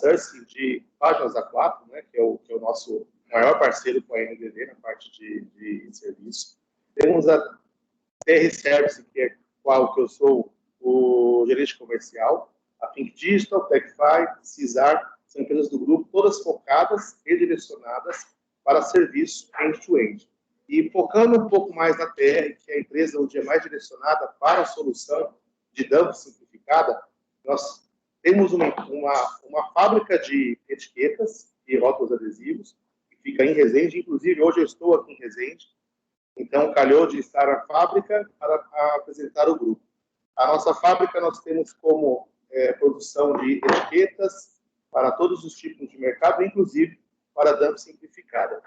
outsourcing de páginas A4, né, que é o nosso maior parceiro com a NDD na parte de serviço. Temos a TR Service, que é qual que eu sou o gerente comercial, a Think Digital, TechFi, Cisar, são empresas do grupo, todas focadas e direcionadas para serviço end-to-end. E focando um pouco mais na TR, que é a empresa onde é mais direcionada para a solução de dump simplificada, nós temos uma fábrica de etiquetas e rótulos adesivos, que fica em Resende. Inclusive, hoje eu estou aqui em Resende, então calhou de estar na fábrica para apresentar o grupo. A nossa fábrica, nós temos como produção de etiquetas para todos os tipos de mercado, inclusive para dump simplificada.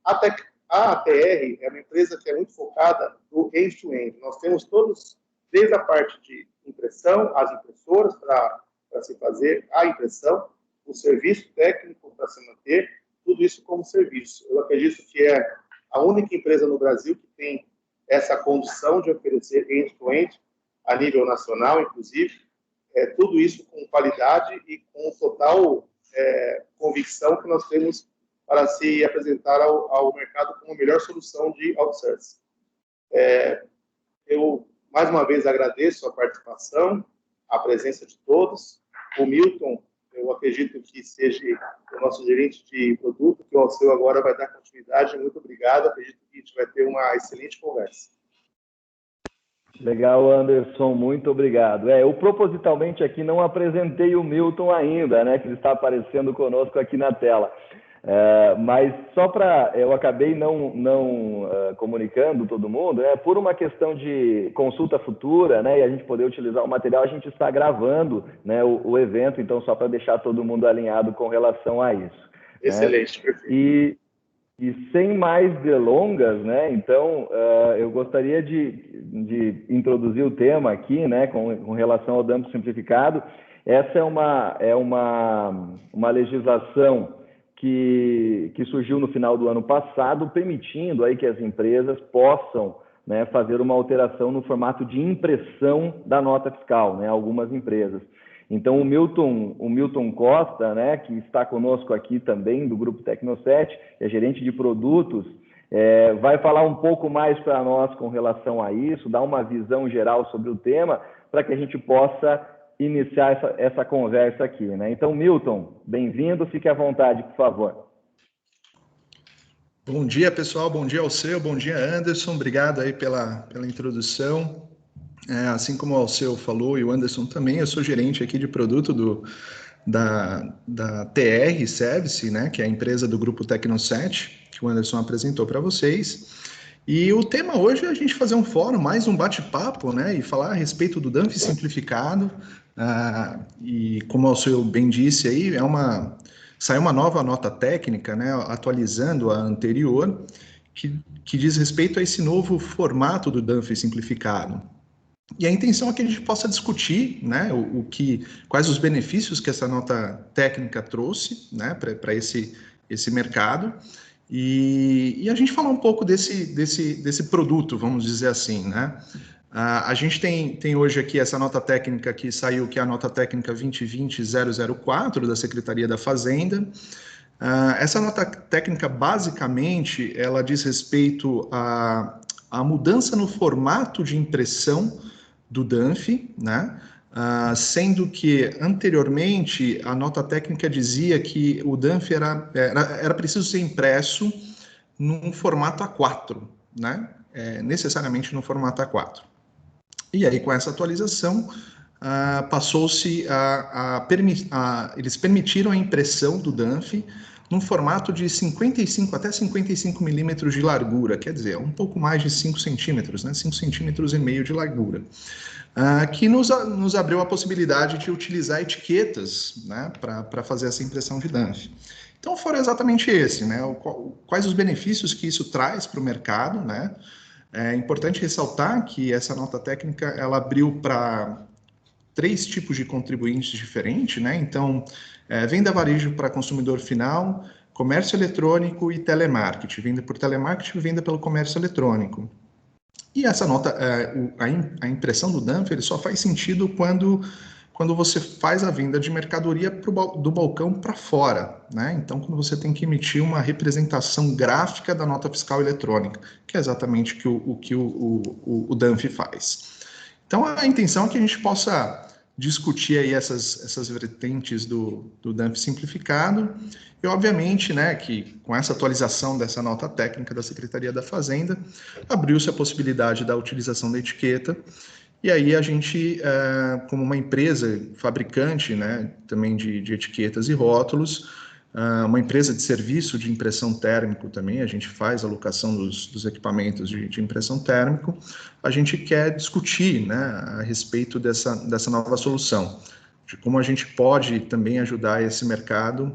A ATR é uma empresa que é muito focada no end-to-end. Nós temos todos, desde a parte de impressão, as impressoras para se fazer a impressão, o serviço técnico para se manter, tudo isso como serviço. Eu acredito que é a única empresa no Brasil que tem essa condição de oferecer end-to-end a nível nacional, inclusive, tudo isso com qualidade e com total convicção que nós temos para se apresentar ao mercado como a melhor solução de outsourcing. Eu, mais uma vez, agradeço a participação, a presença de todos. O Milton, eu acredito que seja o nosso gerente de produto, que o Alceu agora vai dar continuidade. Muito obrigado, acredito que a gente vai ter uma excelente conversa. Legal, Anderson, muito obrigado. Eu propositalmente aqui não apresentei o Milton ainda, né, que ele está aparecendo conosco aqui na tela. Mas só para... Eu acabei não comunicando todo mundo, por uma questão de consulta futura, né, e a gente poder utilizar o material, a gente está gravando, né, o evento, então só para deixar todo mundo alinhado com relação a isso. Excelente, né? Perfeito. E sem mais delongas, né, então eu gostaria de introduzir o tema aqui, né, com relação ao dump simplificado. Essa é uma legislação que surgiu no final do ano passado, permitindo aí que as empresas possam, né, fazer uma alteração no formato de impressão da nota fiscal, né, algumas empresas. Então, o Milton Costa, né, que está conosco aqui também, do Grupo Tecnoset, é gerente de produtos, vai falar um pouco mais para nós com relação a isso, dar uma visão geral sobre o tema, para que a gente possa iniciar essa conversa aqui, né? Então, Milton, bem-vindo, fique à vontade, por favor. Bom dia, pessoal, bom dia Alceu, bom dia Anderson, obrigado aí pela introdução. Assim como o Alceu falou e o Anderson também, eu sou gerente aqui de produto da TR Service, né, que é a empresa do Grupo Tecnoset, que o Anderson apresentou para vocês. E o tema hoje é a gente fazer um fórum, mais um bate-papo, né, e falar a respeito do dump simplificado. E como o Alceu bem disse aí, saiu uma nova nota técnica, né, atualizando a anterior, que diz respeito a esse novo formato do dump simplificado. E a intenção é que a gente possa discutir, né, quais os benefícios que essa nota técnica trouxe, né, para esse mercado, e a gente falar um pouco desse produto, vamos dizer assim, né. A gente tem hoje aqui essa nota técnica que saiu, que é a nota técnica 2020-004 da Secretaria da Fazenda. Essa nota técnica, basicamente, ela diz respeito à mudança no formato de impressão do DANF, né? Sendo que anteriormente a nota técnica dizia que o DANF era preciso ser impresso num formato A4, né? Necessariamente no formato A4. E aí, com essa atualização, passou-se eles permitiram a impressão do DANF num formato de 55 até 55 milímetros de largura, quer dizer, um pouco mais de 5 centímetros, né? 5,5 centímetros de largura, que nos abriu a possibilidade de utilizar etiquetas, né, para fazer essa impressão de DANF. Então, foram exatamente esse, né? Quais os benefícios que isso traz para o mercado, né? É importante ressaltar que essa nota técnica, ela abriu para 3 tipos de contribuintes diferentes, né? Então, venda varejo para consumidor final, comércio eletrônico e telemarketing. Venda por telemarketing e venda pelo comércio eletrônico. E essa nota, a impressão do DANF, ele só faz sentido quando quando você faz a venda de mercadoria do balcão para fora, né? Então, quando você tem que emitir uma representação gráfica da nota fiscal eletrônica, que é exatamente o que o DANF faz. Então, a intenção é que a gente possa discutir aí essas vertentes do DANF simplificado e, obviamente, né, que com essa atualização dessa nota técnica da Secretaria da Fazenda, abriu-se a possibilidade da utilização da etiqueta. E aí a gente, como uma empresa fabricante, né, também de etiquetas e rótulos, uma empresa de serviço de impressão térmico também, a gente faz a locação dos equipamentos de impressão térmico, a gente quer discutir, né, a respeito dessa nova solução, de como a gente pode também ajudar esse mercado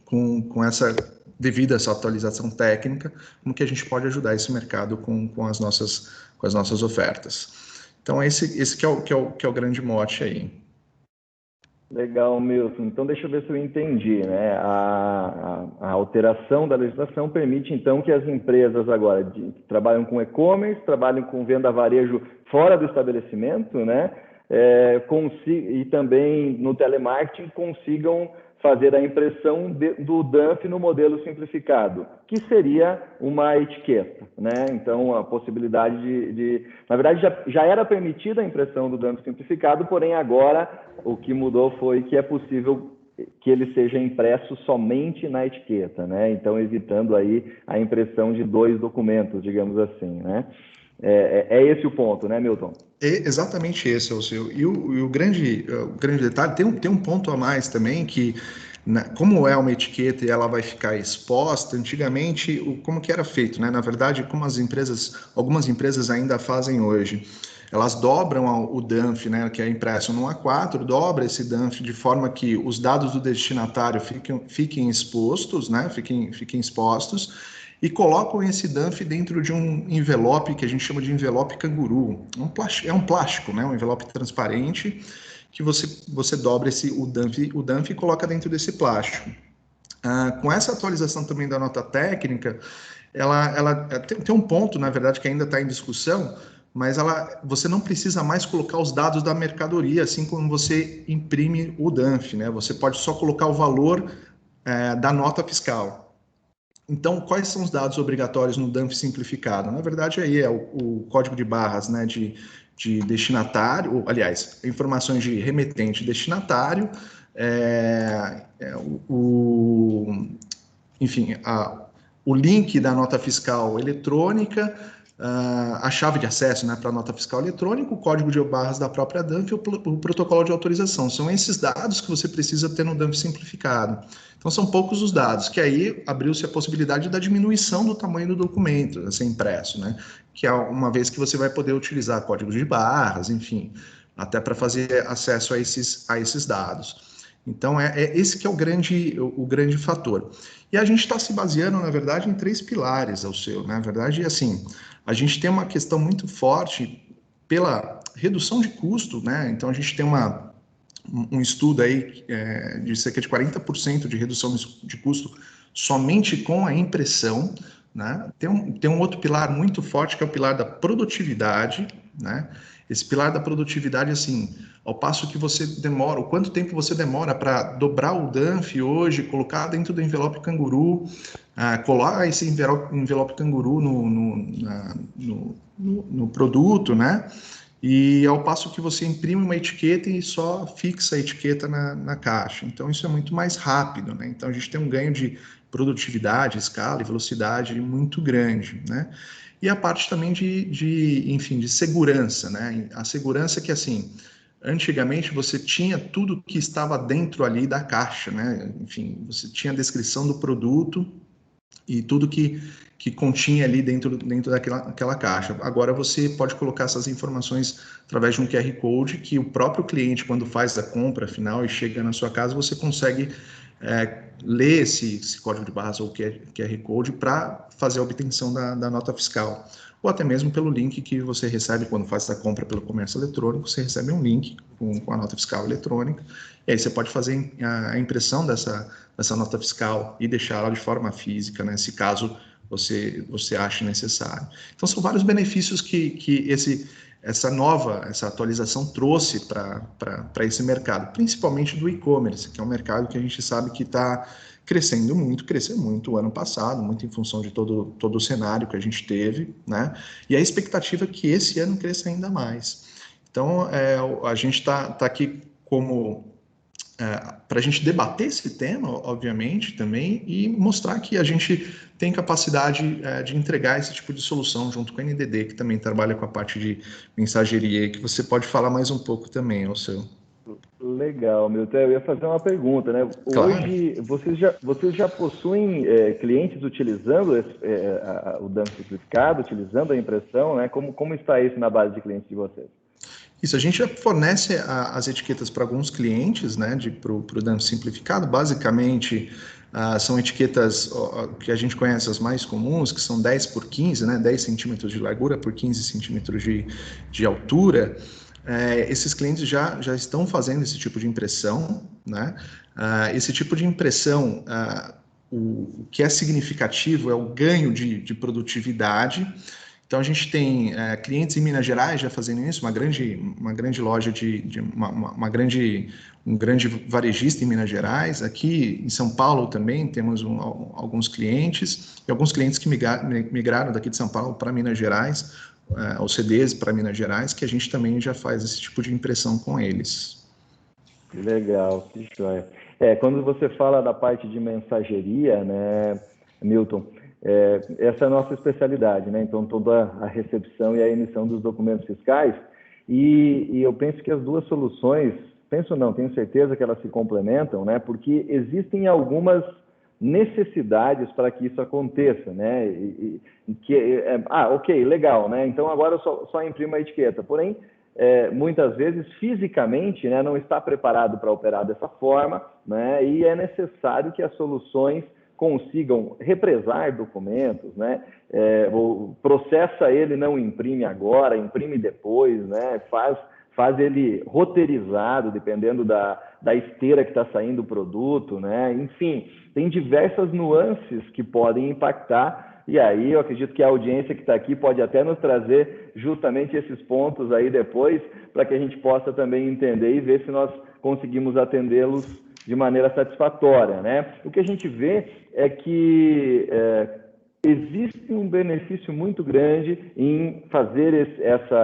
com essa devido a essa atualização técnica, como que a gente pode ajudar esse mercado com as nossas ofertas. Então, esse que é o grande mote aí. Legal, Milton. Então, deixa eu ver se eu entendi, né? A alteração da legislação permite, então, que as empresas agora que trabalham com e-commerce, trabalham com venda a varejo fora do estabelecimento, né? E também no telemarketing consigam fazer a impressão do DANF no modelo simplificado, que seria uma etiqueta, né? Então, a possibilidade na verdade, já era permitida a impressão do DANF simplificado, porém agora o que mudou foi que é possível que ele seja impresso somente na etiqueta, né? Então, evitando aí a impressão de 2 documentos, digamos assim, né? É esse o ponto, né, Milton? É exatamente esse é o seu. E o grande detalhe, tem um ponto a mais também, que como é uma etiqueta e ela vai ficar exposta, antigamente, como que era feito, né? Na verdade, como algumas empresas ainda fazem hoje, elas dobram o DANF, né, que é impresso no A4, dobra esse DANF de forma que os dados do destinatário fiquem expostos, né, fiquem expostos, e colocam esse DANF dentro de um envelope que a gente chama de envelope canguru. É um plástico, né? Um envelope transparente que você dobra o DANF e coloca dentro desse plástico. Com essa atualização também da nota técnica, ela tem um ponto, na verdade, que ainda está em discussão, mas você não precisa mais colocar os dados da mercadoria, assim como você imprime o DANF, né? Você pode só colocar o valor da nota fiscal. Então, quais são os dados obrigatórios no DANF simplificado? Na verdade, aí é o código de barras, né, de destinatário, aliás, informações de remetente e destinatário, enfim, o link da nota fiscal eletrônica, a chave de acesso, né, para a nota fiscal eletrônica, o código de barras da própria DANF e o protocolo de autorização. São esses dados que você precisa ter no DANF simplificado. Então, são poucos os dados, que aí abriu-se a possibilidade da diminuição do tamanho do documento a ser impresso, né? Que é uma vez que você vai poder utilizar códigos de barras, enfim, até para fazer acesso a esses dados. Então, esse que é o grande fator. E a gente está se baseando, na verdade, em 3 pilares, Alceu. Na verdade, assim, a gente tem uma questão muito forte pela redução de custo, né? Então, a gente tem um estudo aí de cerca de 40% de redução de custo somente com a impressão, né? Tem um outro pilar muito forte, que é o pilar da produtividade, né? Esse pilar da produtividade, assim, ao passo que você demora, o quanto tempo você demora para dobrar o DANF hoje, colocar dentro do envelope canguru, colar esse envelope canguru no produto, né? E ao passo que você imprime uma etiqueta e só fixa a etiqueta na caixa. Então, isso é muito mais rápido, né? Então, a gente tem um ganho de produtividade, escala e velocidade muito grande, né? E a parte também enfim, de segurança, né? A segurança que, assim, antigamente você tinha tudo que estava dentro ali da caixa, né? Enfim, você tinha a descrição do produto e tudo que continha ali dentro daquela caixa. Agora você pode colocar essas informações através de um QR Code que o próprio cliente, quando faz a compra final e chega na sua casa, você consegue ler esse código de barras ou QR Code para fazer a obtenção da nota fiscal. Ou até mesmo pelo link que você recebe quando faz a compra pelo comércio eletrônico, você recebe um link com a nota fiscal eletrônica, e aí você pode fazer a impressão dessa nota fiscal e deixá-la de forma física, né, se caso você ache necessário. Então, são vários benefícios que essa atualização trouxe para esse mercado, principalmente do e-commerce, que é um mercado que a gente sabe que está cresceu muito o ano passado, muito em função de todo o cenário que a gente teve, né? E a expectativa é que esse ano cresça ainda mais. Então, a gente está aqui como para a gente debater esse tema, obviamente, também, e mostrar que a gente tem capacidade de entregar esse tipo de solução junto com a NDD, que também trabalha com a parte de mensageria, que você pode falar mais um pouco também, Alceu. Legal, Milton. Eu ia fazer uma pergunta, né? Claro. Hoje, vocês já possuem clientes utilizando o dump simplificado, utilizando a impressão, né? Como está isso na base de clientes de vocês? Isso, a gente já fornece as etiquetas para alguns clientes, né, para o dump simplificado. Basicamente, são etiquetas que a gente conhece as mais comuns, que são 10 por 15, né, 10 centímetros de largura por 15 centímetros de altura. Esses clientes já estão fazendo esse tipo de impressão, né? Esse tipo de impressão, o que é significativo é o ganho de produtividade. Então, a gente tem clientes em Minas Gerais já fazendo isso, uma grande loja um grande varejista em Minas Gerais. Aqui em São Paulo também temos alguns clientes, e alguns clientes que migraram daqui de São Paulo para Minas Gerais, os CDs para Minas Gerais, que a gente também já faz esse tipo de impressão com eles. Que legal, que joia. Quando você fala da parte de mensageria, né, Milton, essa é a nossa especialidade, né? Então, toda a recepção e a emissão dos documentos fiscais, e eu penso que as duas soluções, tenho certeza que elas se complementam, né? Porque existem algumas necessidades para que isso aconteça, né? Ok, legal, né? Então, agora eu só imprimo a etiqueta, porém, muitas vezes, fisicamente, né, não está preparado para operar dessa forma, né? E é necessário que as soluções consigam represar documentos, né? Processa ele, não imprime agora, imprime depois, né? Faz ele roteirizado, dependendo da esteira que está saindo o produto, né? Enfim, tem diversas nuances que podem impactar, e aí eu acredito que a audiência que está aqui pode até nos trazer justamente esses pontos aí depois, para que a gente possa também entender e ver se nós conseguimos atendê-los de maneira satisfatória, né? O que a gente vê é que existe um benefício muito grande em fazer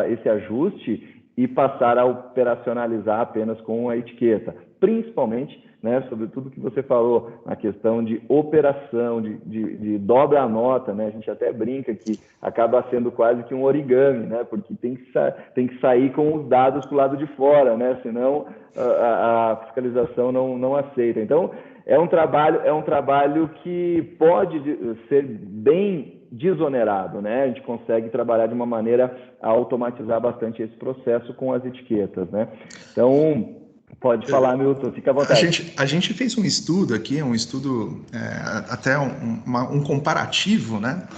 esse ajuste e passar a operacionalizar apenas com a etiqueta, principalmente, né, sobre tudo que você falou, na questão de operação, de dobra a nota, né? A gente até brinca que acaba sendo quase que um origami, né? Porque tem que sair com os dados para o lado de fora, né? Senão a fiscalização não aceita. Então, é um trabalho que pode ser bem desonerado, né? A gente consegue trabalhar de uma maneira a automatizar bastante esse processo com as etiquetas, né? Então, pode falar, Milton, fica à vontade. A gente fez um estudo aqui, até um comparativo, né?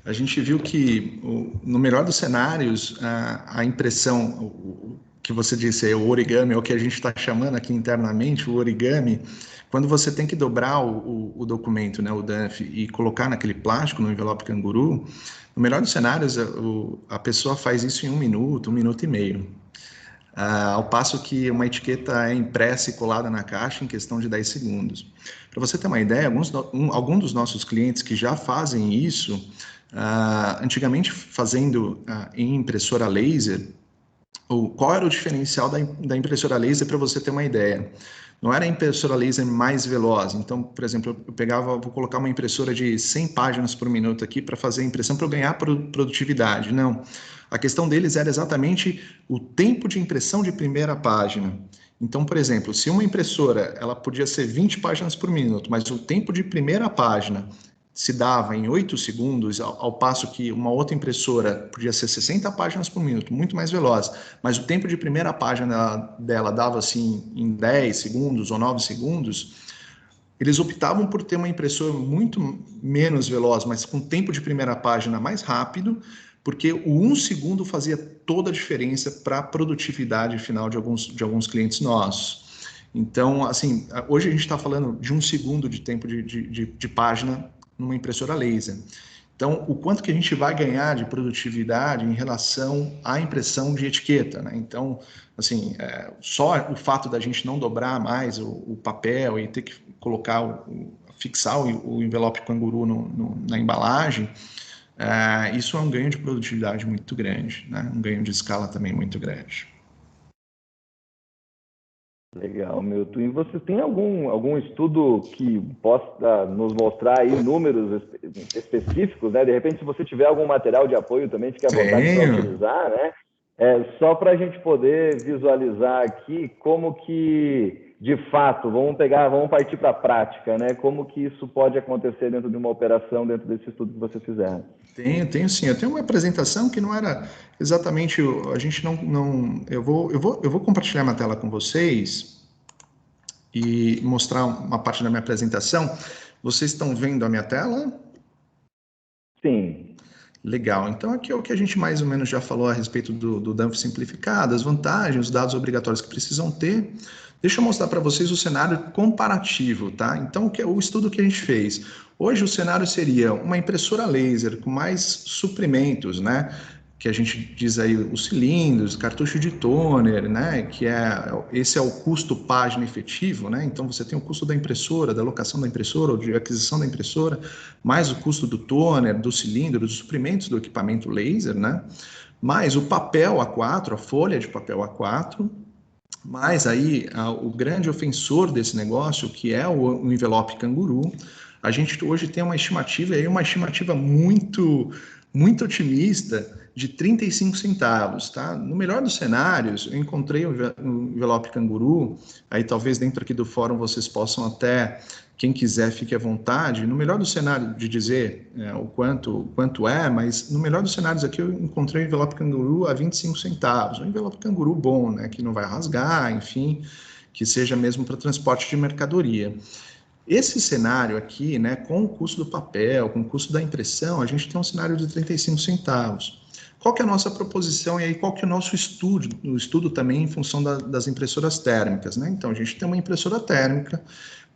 A gente viu que, no melhor dos cenários, a impressão, o que você disse, o origami, é o que a gente está chamando aqui internamente, o origami, quando você tem que dobrar o documento, né, o DANF, e colocar naquele plástico, no envelope canguru, no melhor dos cenários, a pessoa faz isso em 1 minuto, 1 minuto e meio. Ao passo que uma etiqueta é impressa e colada na caixa em questão de 10 segundos. Para você ter uma ideia, alguns dos nossos clientes que já fazem isso, antigamente fazendo em impressora laser, qual era o diferencial da impressora laser, para você ter uma ideia? Não era a impressora laser mais veloz. Então, por exemplo, vou colocar uma impressora de 100 páginas por minuto aqui para fazer a impressão para eu ganhar produtividade. Não. A questão deles era exatamente o tempo de impressão de primeira página. Então, por exemplo, se uma impressora ela podia ser 20 páginas por minuto, mas o tempo de primeira página se dava em 8 segundos, ao passo que uma outra impressora podia ser 60 páginas por minuto, muito mais veloz, mas o tempo de primeira página dela dava assim em 10 segundos ou 9 segundos, eles optavam por ter uma impressora muito menos veloz, mas com tempo de primeira página mais rápido, porque o 1 segundo fazia toda a diferença para a produtividade final de alguns clientes nossos. Então, assim, hoje a gente está falando de 1 segundo de tempo de página numa impressora laser. Então, o quanto que a gente vai ganhar de produtividade em relação à impressão de etiqueta, né? Então, assim, só o fato da gente não dobrar mais o papel e ter que colocar, fixar o envelope canguru na embalagem, isso é um ganho de produtividade muito grande, né? Um ganho de escala também muito grande. Legal, Milton. E você tem algum estudo que possa nos mostrar aí números específicos, né? De repente, se você tiver algum material de apoio também, fique à vontade para utilizar, né? Só para a gente poder visualizar aqui como que, de fato, vamos partir para a prática, né? Como que isso pode acontecer dentro de uma operação, dentro desse estudo que você fizer. Tenho sim. Eu tenho uma apresentação que não era exatamente, a gente não eu vou compartilhar uma tela com vocês e mostrar uma parte da minha apresentação. Vocês estão vendo a minha tela? Sim. Legal. Então, aqui é o que a gente mais ou menos já falou a respeito do dump simplificado, as vantagens, os dados obrigatórios que precisam ter. Deixa eu mostrar para vocês o cenário comparativo, tá? Então, o estudo que a gente fez. Hoje, o cenário seria uma impressora laser com mais suprimentos, né? Que a gente diz aí os cilindros, cartucho de toner, né? Esse é o custo página efetivo, né? Então você tem o custo da impressora, da locação da impressora ou de aquisição da impressora, mais o custo do toner, do cilindro, dos suprimentos do equipamento laser, né? Mais o papel A4, a folha de papel A4, mais aí o grande ofensor desse negócio, que é o envelope canguru. A gente hoje tem uma estimativa, aí uma estimativa muito otimista, de 35 centavos, tá? No melhor dos cenários, eu encontrei o envelope canguru, aí talvez dentro aqui do fórum vocês possam até, quem quiser fique à vontade, no melhor do cenário de dizer o quanto é, mas no melhor dos cenários aqui eu encontrei o envelope canguru a 25 centavos, um envelope canguru bom, né, que não vai rasgar, enfim, que seja mesmo para transporte de mercadoria. Esse cenário aqui, né, com o custo do papel, com o custo da impressão, a gente tem um cenário de 35 centavos. Qual que é a nossa proposição e aí qual que é o nosso estudo? O estudo também em função das impressoras térmicas, né? Então, a gente tem uma impressora térmica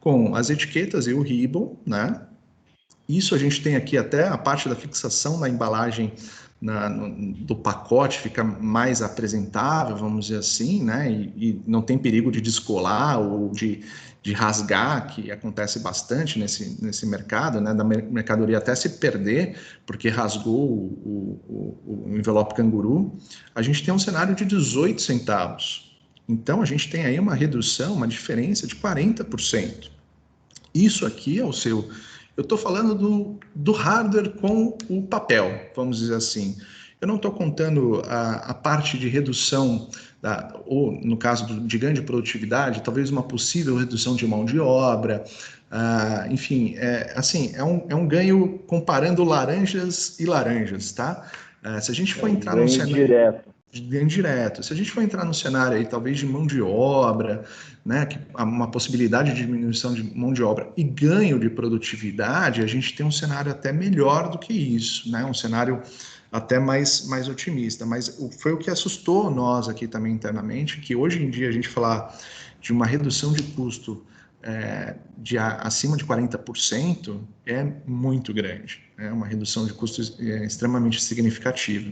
com as etiquetas e o ribbon, né? Isso a gente tem aqui até a parte da fixação da embalagem do pacote fica mais apresentável, vamos dizer assim, né? E não tem perigo de descolar ou de rasgar, que acontece bastante nesse mercado, né? Da mercadoria até se perder, porque rasgou o envelope canguru. A gente tem um cenário de 18 centavos. Então, a gente tem aí uma redução, uma diferença de 40%. Isso aqui é o seu... Eu estou falando do hardware com o papel, vamos dizer assim. Eu não estou contando a parte de redução, ou no caso de grande produtividade, talvez uma possível redução de mão de obra. Enfim, é um ganho comparando laranjas e laranjas, tá? Se a gente for entrar no cenário... Direto. Se a gente for entrar no cenário aí, talvez de mão de obra, né, que uma possibilidade de diminuição de mão de obra e ganho de produtividade, a gente tem um cenário até melhor do que isso, né, um cenário até mais otimista. Mas foi o que assustou nós aqui também internamente, que hoje em dia a gente falar de uma redução de custo acima de 40% é muito grande, é uma redução de custos extremamente significativa.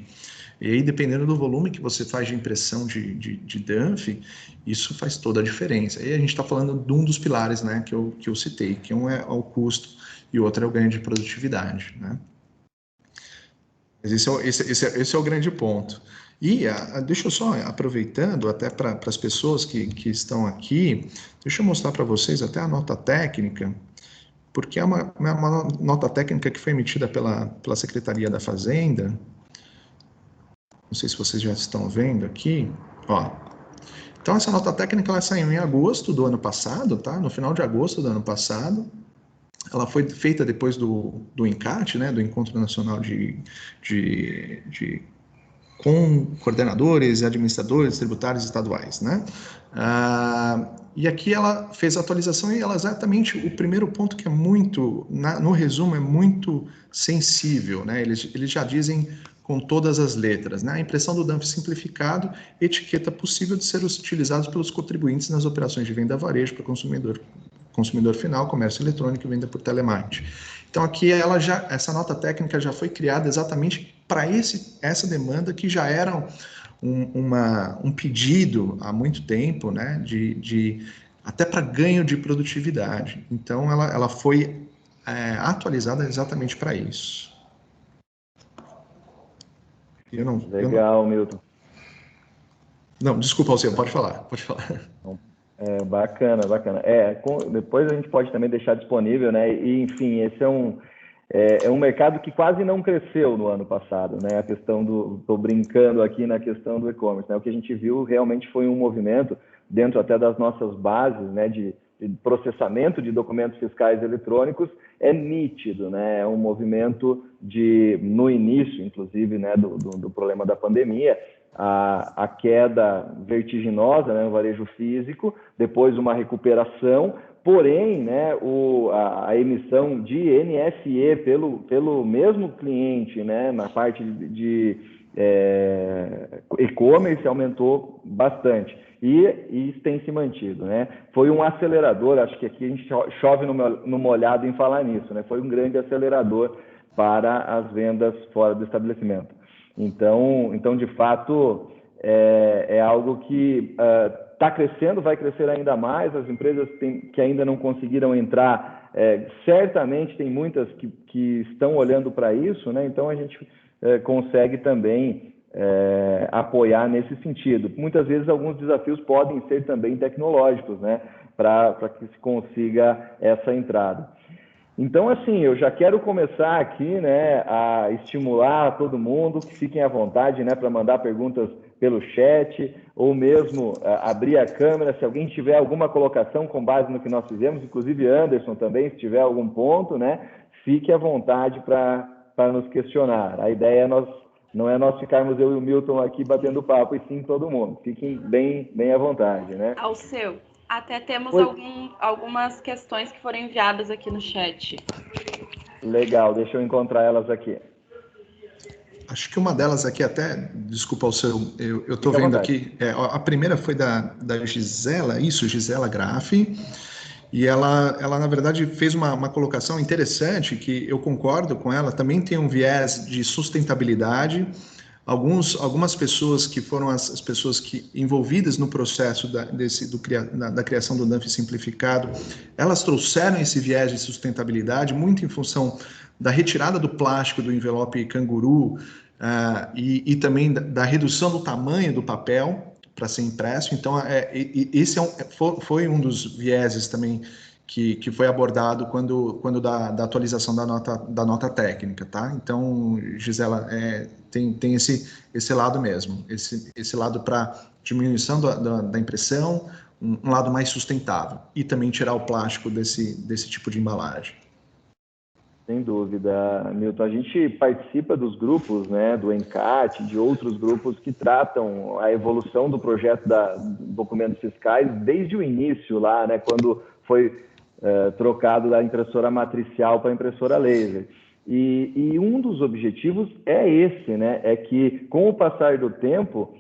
E aí, dependendo do volume que você faz de impressão de dump, isso faz toda a diferença. E a gente está falando de um dos pilares, né, que eu citei, que um é o custo e o outro é o ganho de produtividade, né? Mas esse é o grande ponto. E deixa eu só, aproveitando até para as pessoas que estão aqui, deixa eu mostrar para vocês até a nota técnica, porque é uma nota técnica que foi emitida pela Secretaria da Fazenda. Não sei se vocês já estão vendo aqui, ó. Então, essa nota técnica ela saiu em agosto do ano passado, tá? No final de agosto do ano passado. Ela foi feita depois do ENCAT, né? Do Encontro Nacional com coordenadores e administradores tributários estaduais, né? E aqui ela fez a atualização e ela exatamente o primeiro ponto que é muito, no resumo, é muito sensível, né? Eles já dizem com todas as letras, né? A impressão do dump simplificado, etiqueta possível de ser utilizado pelos contribuintes nas operações de venda a varejo para consumidor consumidor final, comércio eletrônico e venda por telemarketing. Então aqui essa nota técnica já foi criada exatamente para essa demanda que já era um pedido há muito tempo, né, até para ganho de produtividade. Então ela foi atualizada exatamente para isso. Legal, Milton. Não, desculpa, Alceu, pode falar. Bacana. Depois a gente pode também deixar disponível, né? E, enfim, esse é um mercado que quase não cresceu no ano passado, né? A questão estou brincando aqui na questão do e-commerce, né? O que a gente viu realmente foi um movimento dentro até das nossas bases, né? De processamento de documentos fiscais eletrônicos, é nítido, né? É um movimento no início, inclusive, né? Do problema da pandemia, a queda vertiginosa, né, no varejo físico, depois uma recuperação, porém, né, a emissão de NFE pelo mesmo cliente, né, na parte de e-commerce aumentou bastante e isso tem se mantido, né? Foi um acelerador, acho que aqui a gente chove no molhado em falar nisso, né? Foi um grande acelerador para as vendas fora do estabelecimento. Então, de fato, é algo que está crescendo, vai crescer ainda mais. As empresas que ainda não conseguiram entrar, certamente tem muitas que estão olhando para isso, né? Então, a gente consegue também apoiar nesse sentido. Muitas vezes, alguns desafios podem ser também tecnológicos, né? Para que se consiga essa entrada. Então, assim, eu já quero começar aqui, né, a estimular todo mundo que fiquem à vontade, né, para mandar perguntas pelo chat ou mesmo abrir a câmera se alguém tiver alguma colocação com base no que nós fizemos, inclusive Anderson também, se tiver algum ponto, né, fique à vontade para nos questionar. A ideia não é nós ficarmos eu e o Milton aqui batendo papo, e sim todo mundo. Fiquem bem à vontade, né? Alceu, até temos algumas questões que foram enviadas aqui no chat. Legal, deixa eu encontrar elas aqui. Acho que uma delas aqui até, desculpa, Alceu, eu estou vendo aqui, a primeira foi da Gisela, Gisela Graffi, e ela na verdade fez uma colocação interessante, que eu concordo com ela, também tem um viés de sustentabilidade. Algumas pessoas que foram as pessoas que envolvidas no processo da criação do Dunphy simplificado, elas trouxeram esse viés de sustentabilidade muito em função da retirada do plástico do envelope canguru e também da redução do tamanho do papel para ser impresso. Então, esse foi um dos vieses também que foi abordado quando da atualização da nota técnica, tá? Então, Gisela, tem esse lado mesmo, esse lado para diminuição da impressão, um lado mais sustentável, e também tirar o plástico desse tipo de embalagem. Sem dúvida, Milton. A gente participa dos grupos, né, do ENCAT, de outros grupos que tratam a evolução do projeto dos documentos fiscais desde o início lá, né, quando foi trocado da impressora matricial para a impressora laser. E um dos objetivos é esse, né, é que com o passar do tempo,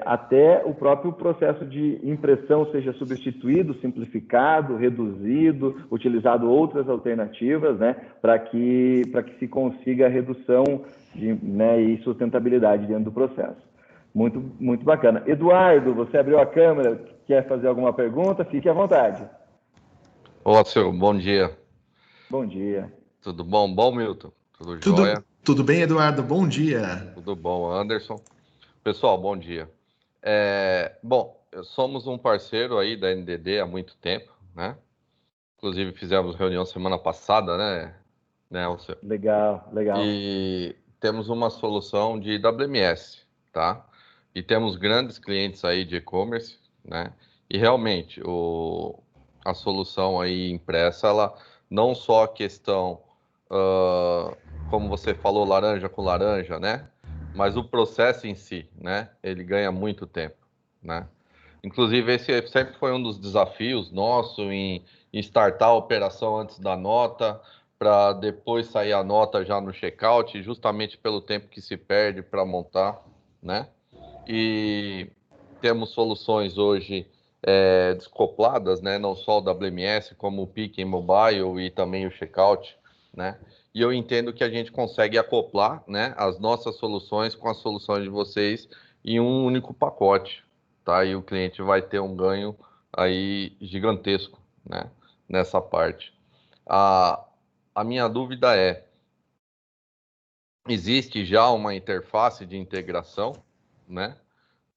até o próprio processo de impressão seja substituído, simplificado, reduzido, utilizado outras alternativas, né, para que se consiga a redução né, e sustentabilidade dentro do processo. Muito, muito bacana. Eduardo, você abriu a câmera, quer fazer alguma pergunta? Fique à vontade. Olá, senhor. Bom dia. Bom dia. Tudo bom? Bom, Milton? Tudo jóia? Tudo bem, Eduardo? Bom dia. Tudo bom, Anderson? Pessoal, bom dia. Bom, somos um parceiro aí da NDD há muito tempo, né? Inclusive fizemos reunião semana passada, né, Alceu? Legal. E temos uma solução de WMS, tá? E temos grandes clientes aí de e-commerce, né? E realmente a solução aí impressa, ela não só a questão, como você falou, laranja com laranja, né? Mas o processo em si, né? Ele ganha muito tempo, né? Inclusive, esse sempre foi um dos desafios nosso em startar a operação antes da nota, para depois sair a nota já no checkout, justamente pelo tempo que se perde para montar, né? E temos soluções hoje descopladas, né? Não só o WMS, como o Piquen Mobile e também o Checkout, né? E eu entendo que a gente consegue acoplar, né, as nossas soluções com as soluções de vocês em um único pacote, tá? E o cliente vai ter um ganho aí gigantesco, né, nessa parte. A minha dúvida é, existe já uma interface de integração, né,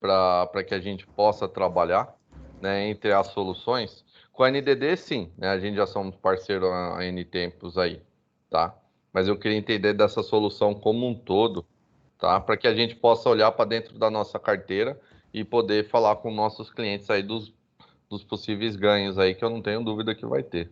para que a gente possa trabalhar, né, entre as soluções? Com a NDD, sim, né, a gente já somos parceiro há N tempos aí, tá? Mas eu queria entender dessa solução como um todo, tá? Para que a gente possa olhar para dentro da nossa carteira e poder falar com nossos clientes aí dos possíveis ganhos aí, que eu não tenho dúvida que vai ter.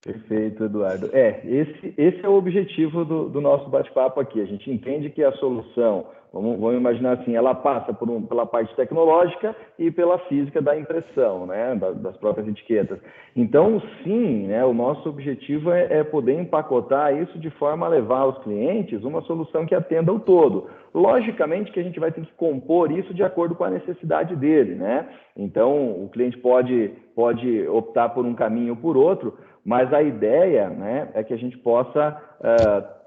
Perfeito, Eduardo. Esse é o objetivo do nosso bate-papo aqui. A gente entende que a solução, vamos imaginar assim, ela passa pela parte tecnológica e pela física da impressão, né, das próprias etiquetas. Então, sim, né, o nosso objetivo é poder empacotar isso de forma a levar aos clientes uma solução que atenda o todo. Logicamente que a gente vai ter que compor isso de acordo com a necessidade dele, né? Então, o cliente pode optar por um caminho ou por outro, mas a ideia, né, é que a gente possa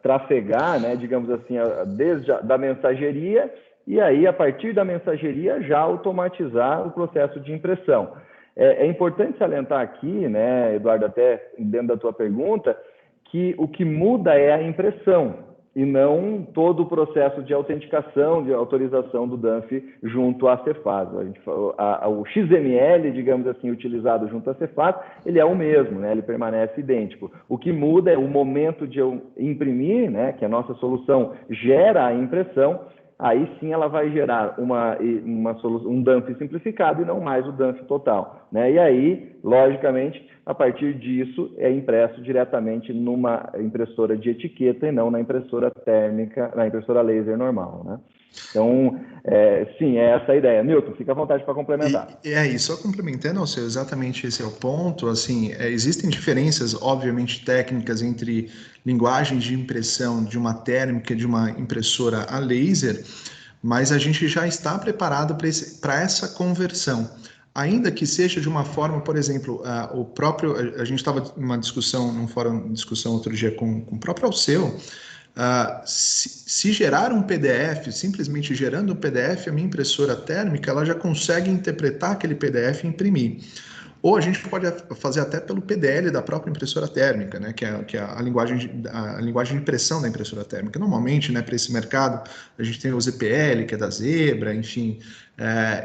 trafegar, né, digamos assim, desde da mensageria e aí, a partir da mensageria, já automatizar o processo de impressão. É importante salientar aqui, né, Eduardo, até dentro da tua pergunta, que o que muda é a impressão e não todo o processo de autenticação, de autorização do DANF junto à Cefaz. O XML, digamos assim, utilizado junto à Cefaz, ele é o mesmo, né? Ele permanece idêntico. O que muda é o momento de eu imprimir, né? Que a nossa solução gera a impressão, aí sim ela vai gerar um DANF simplificado e não mais o DANF total, né? E aí, logicamente, a partir disso é impresso diretamente numa impressora de etiqueta e não na impressora térmica, na impressora laser normal, né? Então, sim, é essa a ideia. Milton, fica à vontade para complementar. E só complementando, Alceu, exatamente esse é o ponto. Assim, existem diferenças, obviamente, técnicas entre linguagens de impressão de uma térmica e de uma impressora a laser, mas a gente já está preparado para essa conversão. Ainda que seja de uma forma, por exemplo, a gente estava numa discussão, num fórum de discussão outro dia com o próprio Alceu. Se gerar um PDF, simplesmente gerando um PDF, a minha impressora térmica ela já consegue interpretar aquele PDF e imprimir. Ou a gente pode fazer até pelo PDL da própria impressora térmica, né, que é a linguagem de impressão da impressora térmica. Normalmente, né, para esse mercado, a gente tem o ZPL, que é da Zebra, enfim,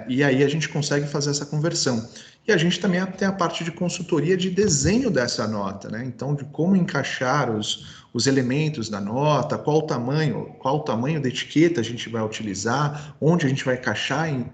e aí a gente consegue fazer essa conversão. E a gente também tem a parte de consultoria de desenho dessa nota, né? Então, de como encaixar os elementos da nota, qual o tamanho da etiqueta a gente vai utilizar, onde a gente vai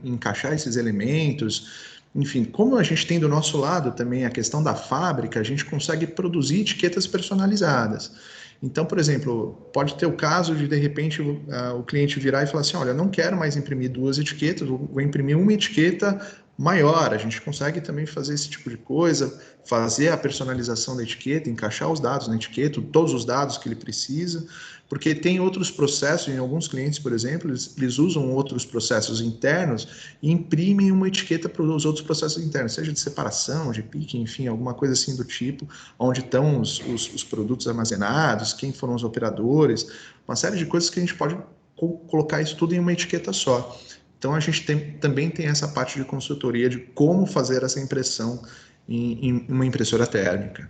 encaixar esses elementos. Enfim, como a gente tem do nosso lado também a questão da fábrica, a gente consegue produzir etiquetas personalizadas. Então, por exemplo, pode ter o caso de repente, o cliente virar e falar assim, olha, não quero mais imprimir 2 etiquetas, vou imprimir uma etiqueta maior. A gente consegue também fazer esse tipo de coisa, fazer a personalização da etiqueta, encaixar os dados na etiqueta, todos os dados que ele precisa, porque tem outros processos, em alguns clientes, por exemplo, eles usam outros processos internos e imprimem uma etiqueta para os outros processos internos, seja de separação, de pique, enfim, alguma coisa assim do tipo, onde estão os produtos armazenados, quem foram os operadores, uma série de coisas que a gente pode colocar isso tudo em uma etiqueta só. Então, a gente também tem essa parte de consultoria de como fazer essa impressão em uma impressora térmica.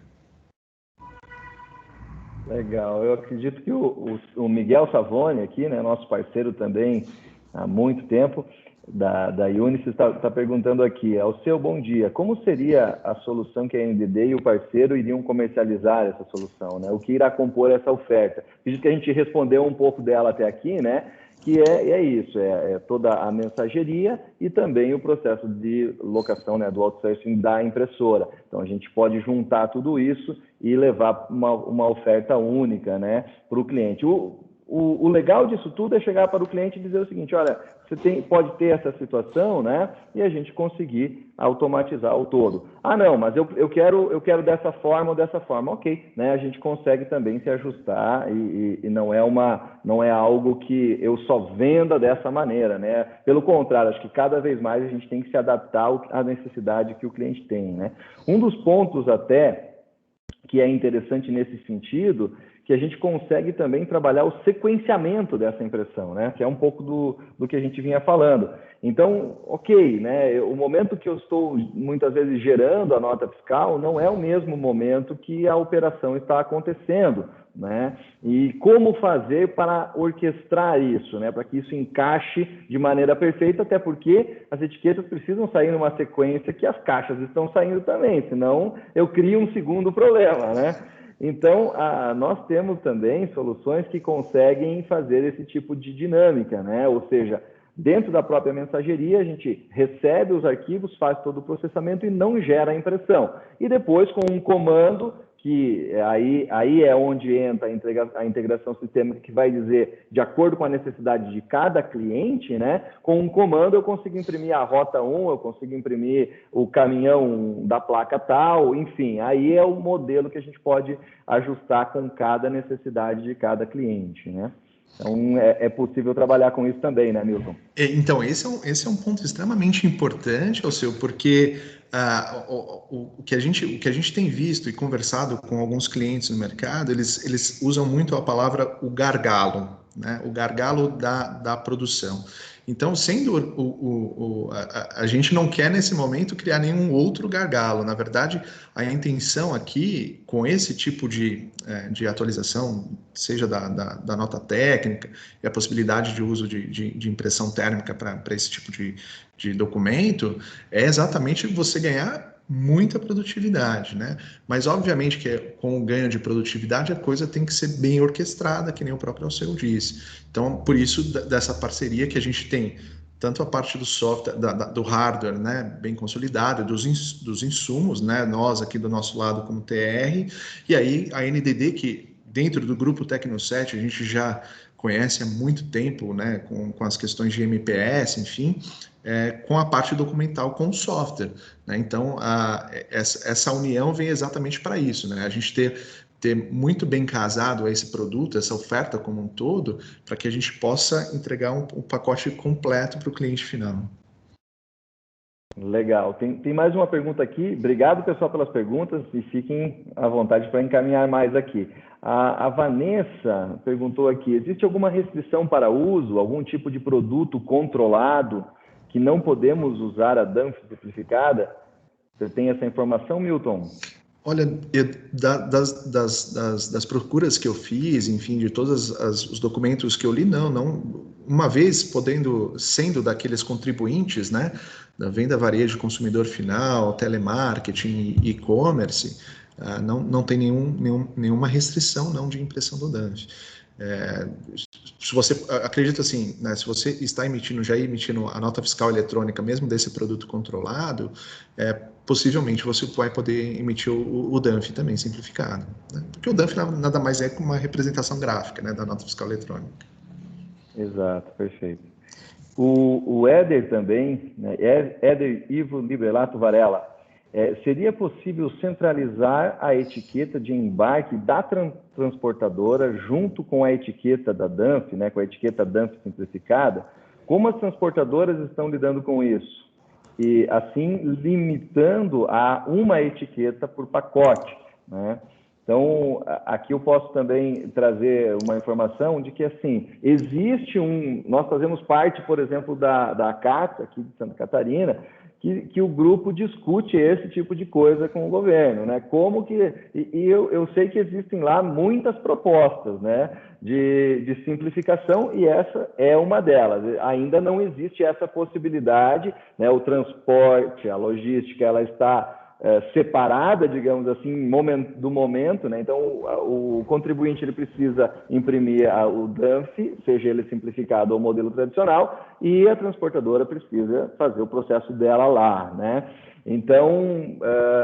Legal. Eu acredito que o Miguel Savoni aqui, né, nosso parceiro também há muito tempo, da Unisys, está perguntando aqui, Alceu, bom dia, como seria a solução que a NDD e o parceiro iriam comercializar essa solução, né? O que irá compor essa oferta? Acredito que a gente respondeu um pouco dela até aqui, né? Que é isso, é toda a mensageria e também o processo de locação, né, do outsourcing da impressora. Então, a gente pode juntar tudo isso e levar uma oferta única, né, para o cliente. o legal disso tudo é chegar para o cliente e dizer o seguinte, olha, você pode ter essa situação, né? E a gente conseguir automatizar o todo. Ah, não, mas eu quero dessa forma ou dessa forma. Ok, né? A gente consegue também se ajustar e não é algo que eu só venda dessa maneira, né? Pelo contrário, acho que cada vez mais a gente tem que se adaptar à necessidade que o cliente tem, né? Um dos pontos até que é interessante nesse sentido, que a gente consegue também trabalhar o sequenciamento dessa impressão, né? Que é um pouco do que a gente vinha falando. Então, ok, né? O momento que eu estou muitas vezes gerando a nota fiscal não é o mesmo momento que a operação está acontecendo, né? E como fazer para orquestrar isso, né? Para que isso encaixe de maneira perfeita, até porque as etiquetas precisam sair numa sequência que as caixas estão saindo também, senão eu crio um segundo problema, né? Então, nós temos também soluções que conseguem fazer esse tipo de dinâmica, né? Ou seja, dentro da própria mensageria, a gente recebe os arquivos, faz todo o processamento e não gera a impressão. E depois, com um comando, que aí é onde entra a integração sistêmica, que vai dizer, de acordo com a necessidade de cada cliente, né? Com um comando eu consigo imprimir a rota 1, eu consigo imprimir o caminhão da placa tal, enfim, aí é o modelo que a gente pode ajustar com cada necessidade de cada cliente, né? Então, é possível trabalhar com isso também, né, Milton? Então, esse é um ponto extremamente importante, Alceu, porque o que a gente tem visto e conversado com alguns clientes no mercado, eles usam muito a palavra o gargalo, né? O gargalo da produção. Então, sendo a gente não quer nesse momento criar nenhum outro gargalo. Na verdade, a intenção aqui, com esse tipo de atualização, seja da nota técnica e a possibilidade de uso de impressão térmica para esse tipo de documento, é exatamente você ganhar muita produtividade, né? Mas obviamente que com o ganho de produtividade a coisa tem que ser bem orquestrada, que nem o próprio Alceu disse. Então, por isso dessa parceria que a gente tem tanto a parte do software, do hardware, né, bem consolidado, dos insumos, né, nós aqui do nosso lado como TR, e aí a NDD, que dentro do grupo Tecnoset a gente já conhece há muito tempo, né, com as questões de MPS, enfim, com a parte documental com o software, né? Então, essa união vem exatamente para isso, né? A gente ter muito bem casado esse produto, essa oferta como um todo, para que a gente possa entregar um pacote completo para o cliente final. Legal. Tem mais uma pergunta aqui. Obrigado, pessoal, pelas perguntas e fiquem à vontade para encaminhar mais aqui. A Vanessa perguntou aqui, existe alguma restrição para uso, algum tipo de produto controlado que não podemos usar a DANF simplificada? Você tem essa informação, Milton? Olha, das procuras que eu fiz, enfim, de todos os documentos que eu li, não. Uma vez sendo daqueles contribuintes, né, da venda varejo, consumidor final, telemarketing e e-commerce, não tem nenhuma restrição não de impressão do DANF. Se você acredita assim, né, se você está já emitindo a nota fiscal eletrônica, mesmo desse produto controlado, possivelmente você vai poder emitir o DANF também simplificado, né? Porque o DANF nada mais é que uma representação gráfica, né, da nota fiscal eletrônica. Exato, perfeito. O Éder também, né, Éder Ivo Librelato Varela, seria possível centralizar a etiqueta de embarque da transportadora junto com a etiqueta da DANF, né, com a etiqueta DANF simplificada? Como as transportadoras estão lidando com isso? E assim limitando a uma etiqueta por pacote, né? Então, aqui eu posso também trazer uma informação de que, assim, nós fazemos parte, por exemplo, da CAT, aqui de Santa Catarina, que o grupo discute esse tipo de coisa com o governo, né? Eu sei que existem lá muitas propostas, né, de simplificação, e essa é uma delas. Ainda não existe essa possibilidade, né? O transporte, a logística, ela está separada, digamos assim, do momento, né? Então, o contribuinte ele precisa imprimir o DANF, seja ele simplificado ou modelo tradicional, e a transportadora precisa fazer o processo dela lá, né? Então,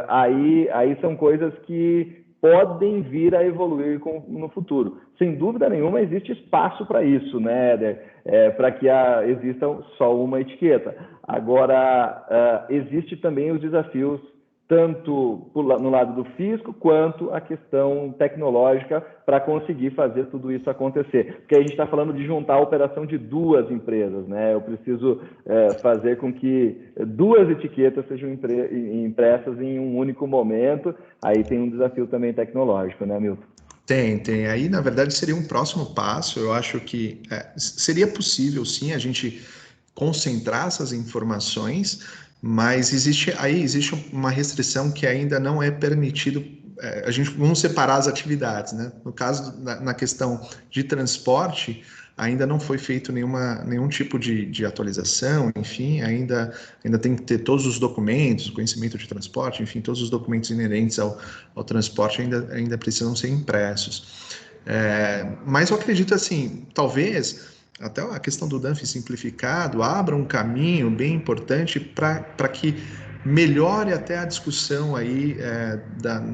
aí são coisas que podem vir a evoluir no futuro. Sem dúvida nenhuma, existe espaço para isso, né, Éder? Para que exista só uma etiqueta. Agora, existe também os desafios, tanto no lado do fisco, quanto a questão tecnológica para conseguir fazer tudo isso acontecer. Porque a gente está falando de juntar a operação de duas empresas, né? Eu preciso fazer com que duas etiquetas sejam impressas em um único momento. Aí tem um desafio também tecnológico, né, Milton? Tem. Aí, na verdade, seria um próximo passo. Eu acho que seria possível, sim, a gente concentrar essas informações, mas existe uma restrição que ainda não é permitido. Vamos separar as atividades, né? No caso, na questão de transporte, ainda não foi feito nenhum tipo de atualização, enfim, ainda tem que ter todos os documentos, conhecimento de transporte, enfim, todos os documentos inerentes ao transporte ainda precisam ser impressos. Mas eu acredito assim, talvez até a questão do dumping simplificado abra um caminho bem importante para que melhore até a discussão aí,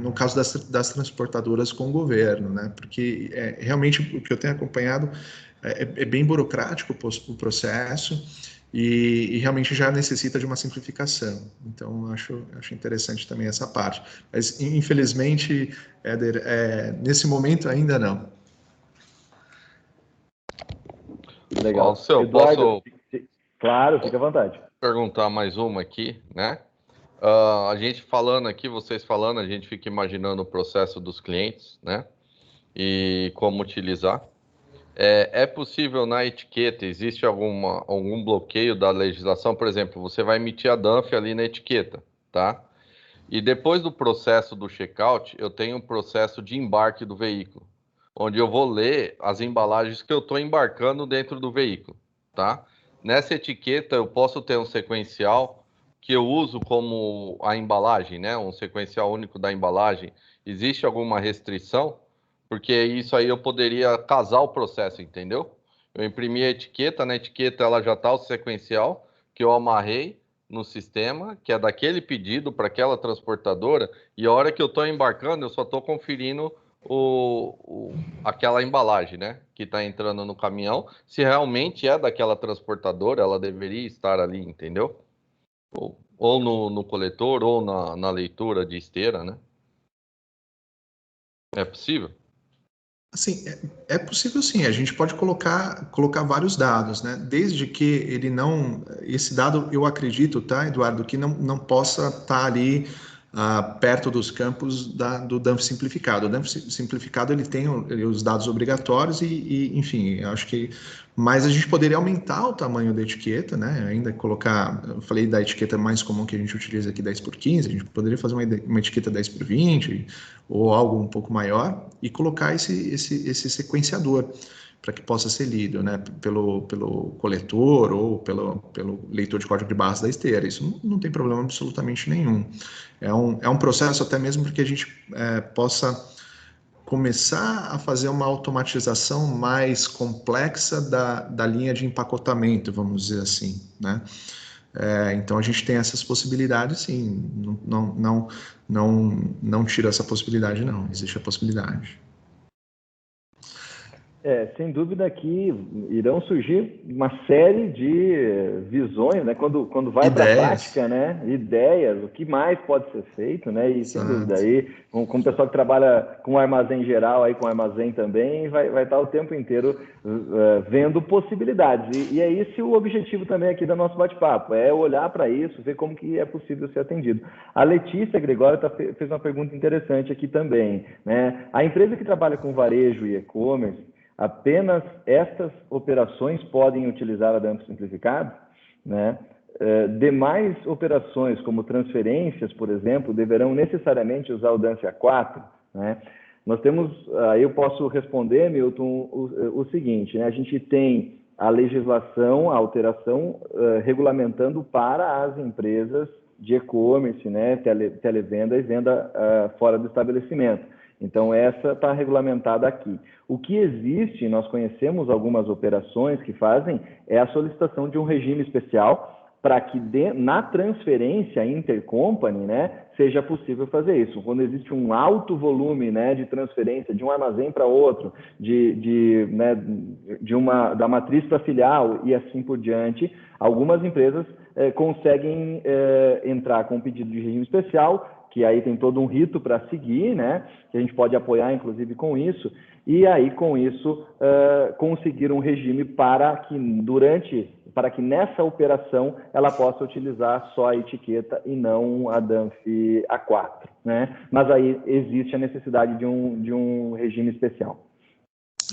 no caso das transportadoras com o governo, né? Porque realmente o que eu tenho acompanhado é bem burocrático o processo e realmente já necessita de uma simplificação. Então, acho interessante também essa parte. Mas, infelizmente, Éder, nesse momento ainda não. Legal. Alceu, Eduardo, claro, fica à vontade. Perguntar mais uma aqui, né? A gente falando aqui, vocês falando, a gente fica imaginando o processo dos clientes, né? E como utilizar. É possível na etiqueta, existe algum bloqueio da legislação? Por exemplo, você vai emitir a DANF ali na etiqueta, tá? E depois do processo do checkout, eu tenho um processo de embarque do veículo, onde eu vou ler as embalagens que eu estou embarcando dentro do veículo, tá? Nessa etiqueta, eu posso ter um sequencial que eu uso como a embalagem, né? Um sequencial único da embalagem. Existe alguma restrição? Porque isso aí eu poderia casar o processo, entendeu? Eu imprimi a etiqueta, na etiqueta ela já está o sequencial que eu amarrei no sistema, que é daquele pedido para aquela transportadora, e a hora que eu estou embarcando, eu só estou conferindo aquela embalagem, né? Que está entrando no caminhão. Se realmente é daquela transportadora, ela deveria estar ali, entendeu? Ou no coletor, ou na leitura de esteira, né? É possível? Assim, é possível sim, a gente pode colocar vários dados, né? Desde que ele não. Esse dado, eu acredito, tá, Eduardo, que não possa estar ali perto dos campos do DANF simplificado. O DANF simplificado ele tem os dados obrigatórios enfim, eu acho que. Mas a gente poderia aumentar o tamanho da etiqueta, né? Ainda colocar. Eu falei da etiqueta mais comum que a gente utiliza aqui, 10x15, a gente poderia fazer uma etiqueta 10x20 ou algo um pouco maior e colocar esse sequenciador para que possa ser lido, né, pelo coletor ou pelo leitor de código de barras da esteira. Isso não tem problema absolutamente nenhum. É um processo até mesmo porque a gente possa começar a fazer uma automatização mais complexa da linha de empacotamento, vamos dizer assim, né? Então a gente tem essas possibilidades, sim. Não tira essa possibilidade, não. Existe a possibilidade. Sem dúvida que irão surgir uma série de visões, né? Quando vai para a prática, né? Ideias, o que mais pode ser feito, né? E sem dúvida aí, com o pessoal que trabalha com armazém geral, aí com armazém também, vai estar o tempo inteiro vendo possibilidades. E é esse o objetivo também aqui do nosso bate-papo, é olhar para isso, ver como que é possível ser atendido. A Letícia Gregório fez uma pergunta interessante aqui também, né? A empresa que trabalha com varejo e e-commerce, apenas estas operações podem utilizar a DANF simplificado, né? Demais operações, como transferências, por exemplo, deverão necessariamente usar o DANF A4, né? Nós temos, aí eu posso responder, Milton, o seguinte, né? A gente tem a legislação, a alteração, regulamentando para as empresas de e-commerce, né? Televenda e venda fora do estabelecimento. Então, essa está regulamentada aqui. O que existe, nós conhecemos algumas operações que fazem, é a solicitação de um regime especial para que na transferência intercompany, né, seja possível fazer isso. Quando existe um alto volume, né, de transferência de um armazém para outro, da matriz para filial e assim por diante, algumas empresas conseguem entrar com um pedido de regime especial, que aí tem todo um rito para seguir, né, que a gente pode apoiar, inclusive, com isso, e aí, com isso, conseguir um regime para que nessa operação ela possa utilizar só a etiqueta e não a DANF A4, né? Mas aí existe a necessidade de um regime especial.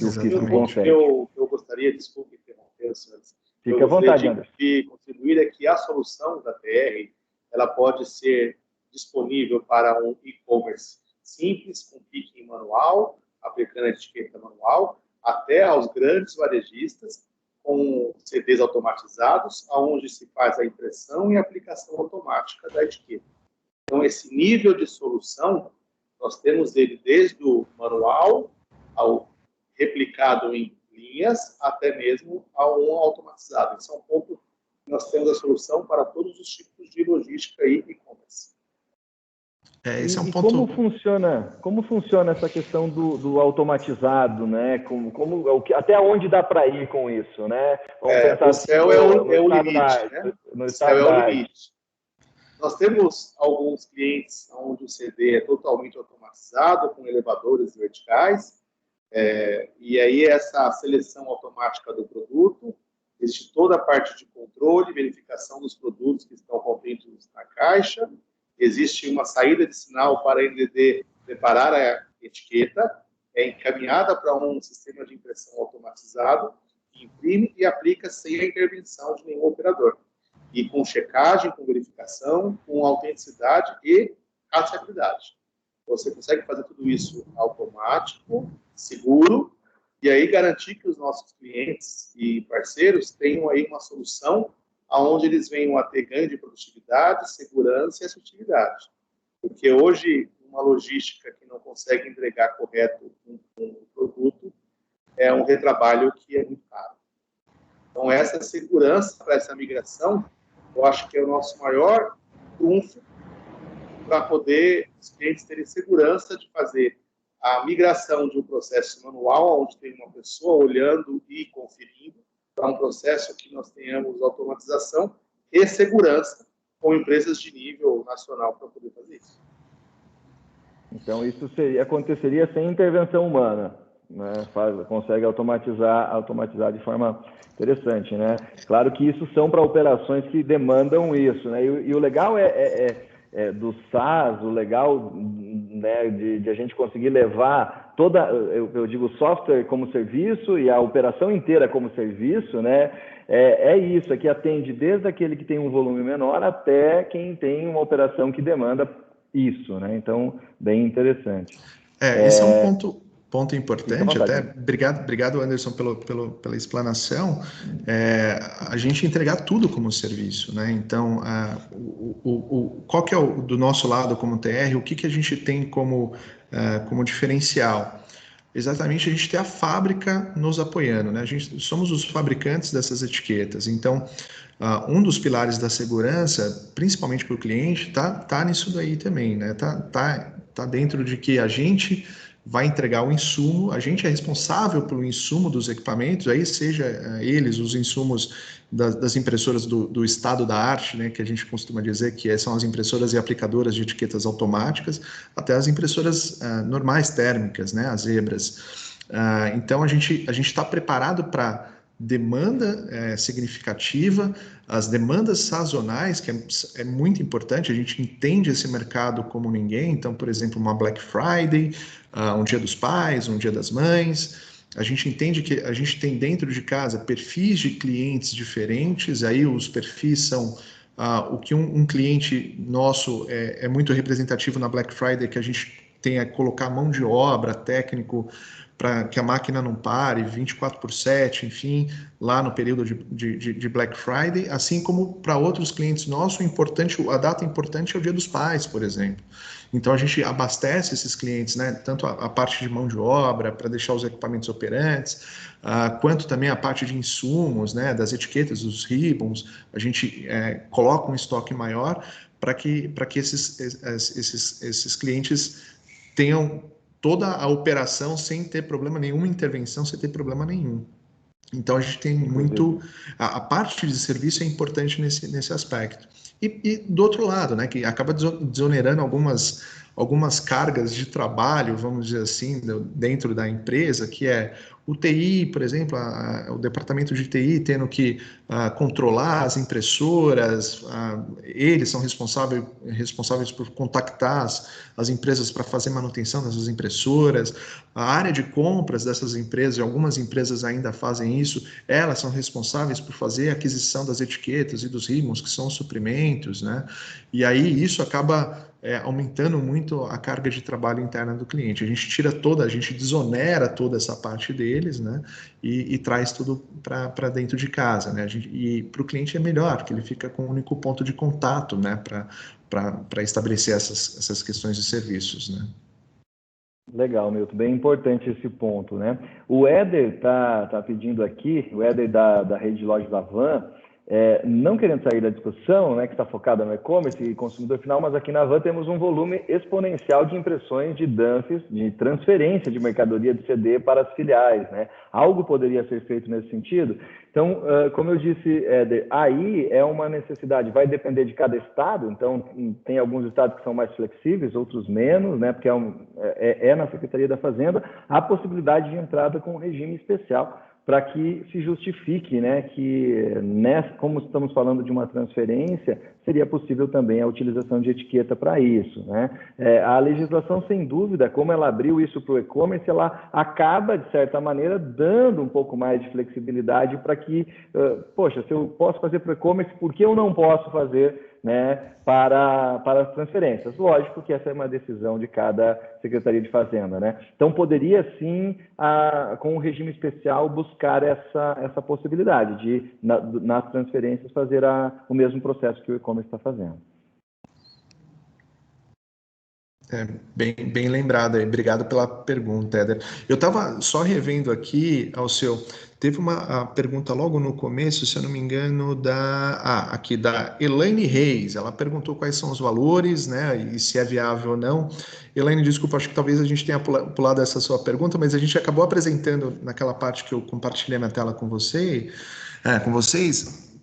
Eu gostaria, desculpe interromper, senhores. Fique à vontade, Anderson. De contribuir é que a solução da TR ela pode ser disponível para um e-commerce simples, com picking manual, aplicando a etiqueta manual, até aos grandes varejistas com CDs automatizados, onde se faz a impressão e aplicação automática da etiqueta. Então, esse nível de solução, nós temos ele desde o manual ao replicado em linhas, até mesmo ao automatizado. Esse é um ponto que nós temos a solução para todos os tipos de logística e e-commerce. Esse é um ponto... Como funciona essa questão do automatizado, né? Até onde dá para ir com isso, né? O céu é o limite, né? O céu é o limite. Nós temos alguns clientes onde o CD é totalmente automatizado, com elevadores verticais, e aí essa seleção automática do produto, existe toda a parte de controle, verificação dos produtos que estão contidos na caixa, existe uma saída de sinal para a NDD preparar a etiqueta, é encaminhada para um sistema de impressão automatizado, que imprime e aplica sem a intervenção de nenhum operador. E com checagem, com verificação, com autenticidade e rastreabilidade. Você consegue fazer tudo isso automático, seguro, e aí garantir que os nossos clientes e parceiros tenham aí uma solução onde eles venham a ter ganho de produtividade, segurança e assertividade. Porque hoje, uma logística que não consegue entregar correto um produto é um retrabalho que é muito caro. Então, essa segurança para essa migração, eu acho que é o nosso maior trunfo para poder os clientes terem segurança de fazer a migração de um processo manual, onde tem uma pessoa olhando e conferindo, para um processo que nós tenhamos automatização e segurança com empresas de nível nacional para poder fazer isso. Então, isso aconteceria sem intervenção humana, né? Consegue automatizar de forma interessante, né? Claro que isso são para operações que demandam isso, né? E o legal do SaaS, o legal, né, de a gente conseguir levar eu digo software como serviço e a operação inteira como serviço, né? Isso, é que atende desde aquele que tem um volume menor até quem tem uma operação que demanda isso, né? Então, bem interessante. Esse é um ponto importante, até obrigado Anderson pela explanação, a gente entregar tudo como serviço, né? Então, qual que é do nosso lado como TR, o que a gente tem como diferencial? Exatamente, a gente tem a fábrica nos apoiando, né? Somos os fabricantes dessas etiquetas, então um dos pilares da segurança, principalmente para o cliente, tá nisso daí também, né? Tá dentro de que a gente vai entregar o insumo, a gente é responsável pelo insumo dos equipamentos, aí seja eles os insumos das impressoras do estado da arte, né, que a gente costuma dizer que são as impressoras e aplicadoras de etiquetas automáticas, até as impressoras normais térmicas, né, as zebras. Então a gente está preparado para demanda significativa, as demandas sazonais, que é muito importante, a gente entende esse mercado como ninguém, então, por exemplo, uma Black Friday, um Dia dos Pais, um Dia das Mães, a gente entende que a gente tem dentro de casa perfis de clientes diferentes, aí os perfis são o que um cliente nosso é muito representativo na Black Friday, que a gente tenha que colocar mão de obra, técnico, para que a máquina não pare 24/7, enfim, lá no período de Black Friday, assim como para outros clientes nossos, a data importante é o Dia dos Pais, por exemplo. Então a gente abastece esses clientes, né, tanto a parte de mão de obra para deixar os equipamentos operantes, quanto também a parte de insumos, né, das etiquetas, dos ribbons, a gente coloca um estoque maior para que esses clientes tenham toda a operação sem ter problema nenhuma, intervenção sem ter problema nenhum. Então a gente tem muito... A parte de serviço é importante nesse aspecto. E do outro lado, né, que acaba desonerando algumas cargas de trabalho, vamos dizer assim, dentro da empresa, que é o TI, por exemplo, o departamento de TI tendo que controlar as impressoras, eles são responsáveis por contactar as empresas para fazer manutenção dessas impressoras, a área de compras dessas empresas, e algumas empresas ainda fazem isso, elas são responsáveis por fazer a aquisição das etiquetas e dos ribbons, que são os suprimentos, né? E aí isso acaba aumentando muito a carga de trabalho interna do cliente. A gente desonera toda essa parte deles, né? E traz tudo para dentro de casa, né? E para o cliente é melhor, porque ele fica com um único ponto de contato, né? Para estabelecer essas questões de serviços, né? Legal, Milton, bem importante esse ponto, né? O Éder tá pedindo aqui, o Éder da rede de lojas Avan, não querendo sair da discussão, né, que está focada no e-commerce e consumidor final, mas aqui na Avan temos um volume exponencial de impressões de dumps, de transferência de mercadoria de CD para as filiais, né? Algo poderia ser feito nesse sentido? Então, como eu disse, Éder, aí é uma necessidade, vai depender de cada estado, então tem alguns estados que são mais flexíveis, outros menos, né, porque na Secretaria da Fazenda a possibilidade de entrada com um regime especial para que se justifique, né, que como estamos falando de uma transferência, seria possível também a utilização de etiqueta para isso, né? A legislação, sem dúvida, como ela abriu isso para o e-commerce, ela acaba, de certa maneira, dando um pouco mais de flexibilidade para que, poxa, se eu posso fazer para o e-commerce, por que eu não posso fazer, né, para as transferências? Lógico que essa é uma decisão de cada Secretaria de Fazenda, né? Então, poderia sim, com um regime especial, buscar essa possibilidade de, nas transferências, fazer o mesmo processo que o e-commerce está fazendo. Bem lembrado aí, obrigado pela pergunta, Éder. Eu estava só revendo aqui, teve uma pergunta logo no começo, se eu não me engano, aqui da Elaine Reis. Ela perguntou quais são os valores, né, e se é viável ou não. Elaine, desculpa, acho que talvez a gente tenha pulado essa sua pergunta, mas a gente acabou apresentando naquela parte que eu compartilhei na tela com vocês.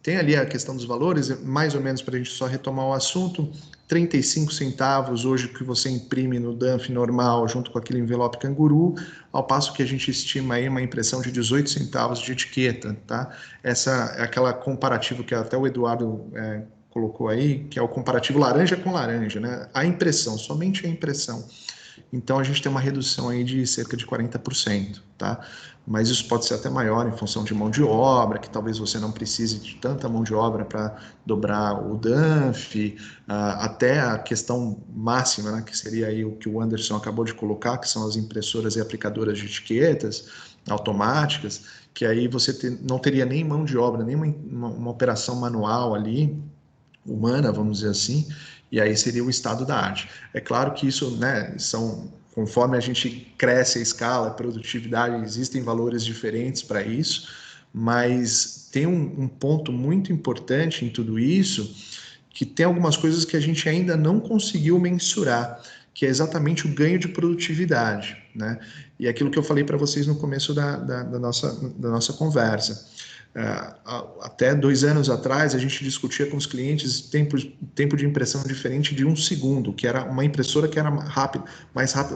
Tem ali a questão dos valores, mais ou menos para a gente só retomar o assunto, 35 centavos hoje que você imprime no dump normal junto com aquele envelope canguru, ao passo que a gente estima aí uma impressão de 18 centavos de etiqueta, tá? Essa é aquela comparativo que até o Eduardo colocou aí, que é o comparativo laranja com laranja, né? A impressão, somente a impressão. Então a gente tem uma redução aí de cerca de 40%, tá? Mas isso pode ser até maior em função de mão de obra, que talvez você não precise de tanta mão de obra para dobrar o DANF, até a questão máxima, né, que seria aí o que o Anderson acabou de colocar, que são as impressoras e aplicadoras de etiquetas automáticas, que aí você não teria nem mão de obra, nem uma operação manual ali, humana, vamos dizer assim, e aí seria o estado da arte. É claro que isso, né, conforme a gente cresce a escala, a produtividade, existem valores diferentes para isso, mas tem um ponto muito importante em tudo isso, que tem algumas coisas que a gente ainda não conseguiu mensurar, que é exatamente o ganho de produtividade, né? E aquilo que eu falei para vocês no começo da nossa conversa. Até 2 anos atrás, a gente discutia com os clientes tempo de impressão diferente de 1 segundo, que era uma impressora que era mais rápido,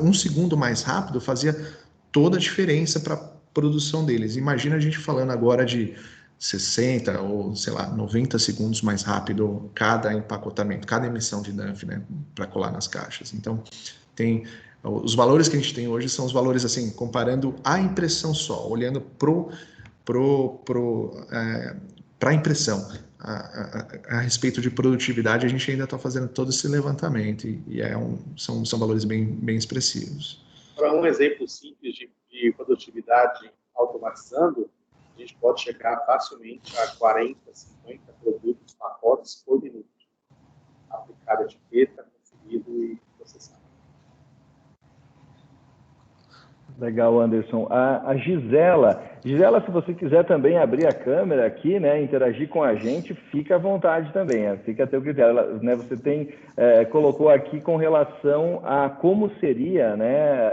1 segundo mais rápido fazia toda a diferença para a produção deles. Imagina a gente falando agora de 60 ou, sei lá, 90 segundos mais rápido cada empacotamento, cada emissão de DANF, né, para colar nas caixas. Então, os valores que a gente tem hoje são os valores, assim, comparando a impressão só, olhando para a impressão. a respeito de produtividade, a gente ainda está fazendo todo esse levantamento e são valores bem expressivos. Para um exemplo simples de produtividade automatizando, a gente pode chegar facilmente a 40, 50 produtos, pacotes por minuto. Aplicar a etiqueta, conferido e processado. Legal, Anderson. A Gisela, se você quiser também abrir a câmera aqui, né, interagir com a gente, fica à vontade também, fica a teu critério. Né, você colocou aqui com relação a como seria, né,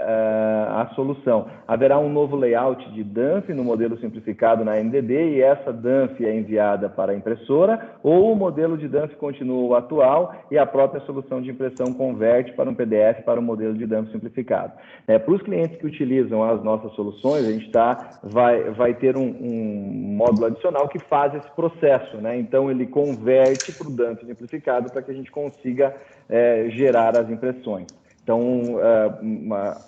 a solução. Haverá um novo layout de dump no modelo simplificado na MDB e essa dump é enviada para a impressora, ou o modelo de dump continua o atual e a própria solução de impressão converte para um PDF para o modelo de dump simplificado. Para os clientes que utilizam as nossas soluções, a gente vai ter um módulo adicional que faz esse processo, né? Então, ele converte para o dump simplificado para que a gente consiga gerar as impressões. Então,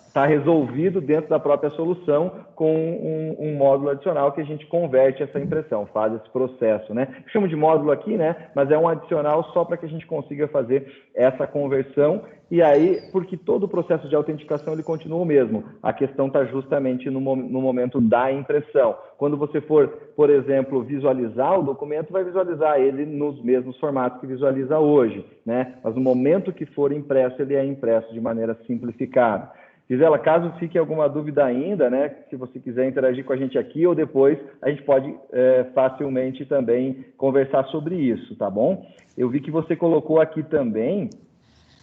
está resolvido dentro da própria solução com um módulo adicional que a gente converte essa impressão, faz esse processo, né? Chamo de módulo aqui, né? Mas é um adicional só para que a gente consiga fazer essa conversão. E aí, porque todo o processo de autenticação ele continua o mesmo. A questão está justamente no momento da impressão. Quando você for, por exemplo, visualizar o documento, vai visualizar ele nos mesmos formatos que visualiza hoje, né? Mas no momento que for impresso, ele é impresso de maneira simplificada. Gisela, caso fique alguma dúvida ainda, né, se você quiser interagir com a gente aqui ou depois, a gente pode facilmente também conversar sobre isso, tá bom? Eu vi que você colocou aqui também,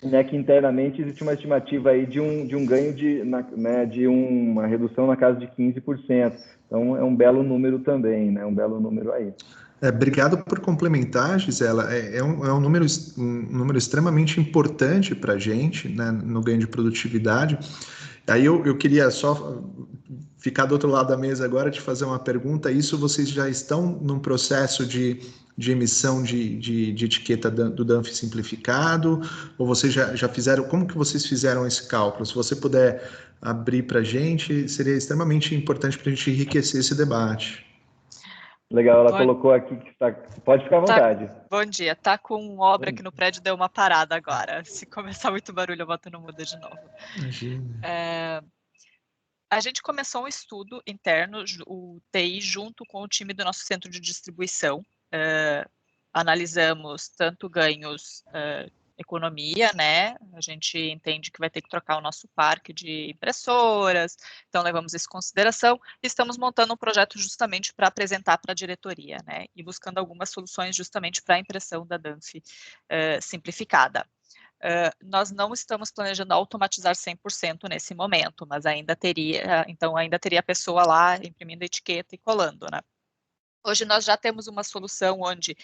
né, que internamente existe uma estimativa aí de um ganho de uma redução na casa de 15%. Então, é um belo número também, né, um belo número aí. Obrigado por complementar, Gisela. É um número extremamente importante para a gente, né, no ganho de produtividade. Aí eu queria só ficar do outro lado da mesa agora, te fazer uma pergunta. Isso vocês já estão num processo de emissão de etiqueta do dump simplificado? Ou vocês já fizeram? Como que vocês fizeram esse cálculo? Se você puder abrir para a gente, seria extremamente importante para a gente enriquecer esse debate. Legal, ela colocou aqui que está... Pode ficar à vontade. Bom dia, tá com obra aqui no prédio, deu uma parada agora. Se começar muito barulho, eu boto no mudo de novo. Imagina. A gente começou um estudo interno, o TI, junto com o time do nosso centro de distribuição. Analisamos tanto ganhos, economia, né? A gente entende que vai ter que trocar o nosso parque de impressoras, então levamos isso em consideração e estamos montando um projeto justamente para apresentar para a diretoria, né? E buscando algumas soluções justamente para a impressão da DANF simplificada. Nós não estamos planejando automatizar 100% nesse momento, mas ainda teria a pessoa lá imprimindo a etiqueta e colando, né? Hoje nós já temos uma solução onde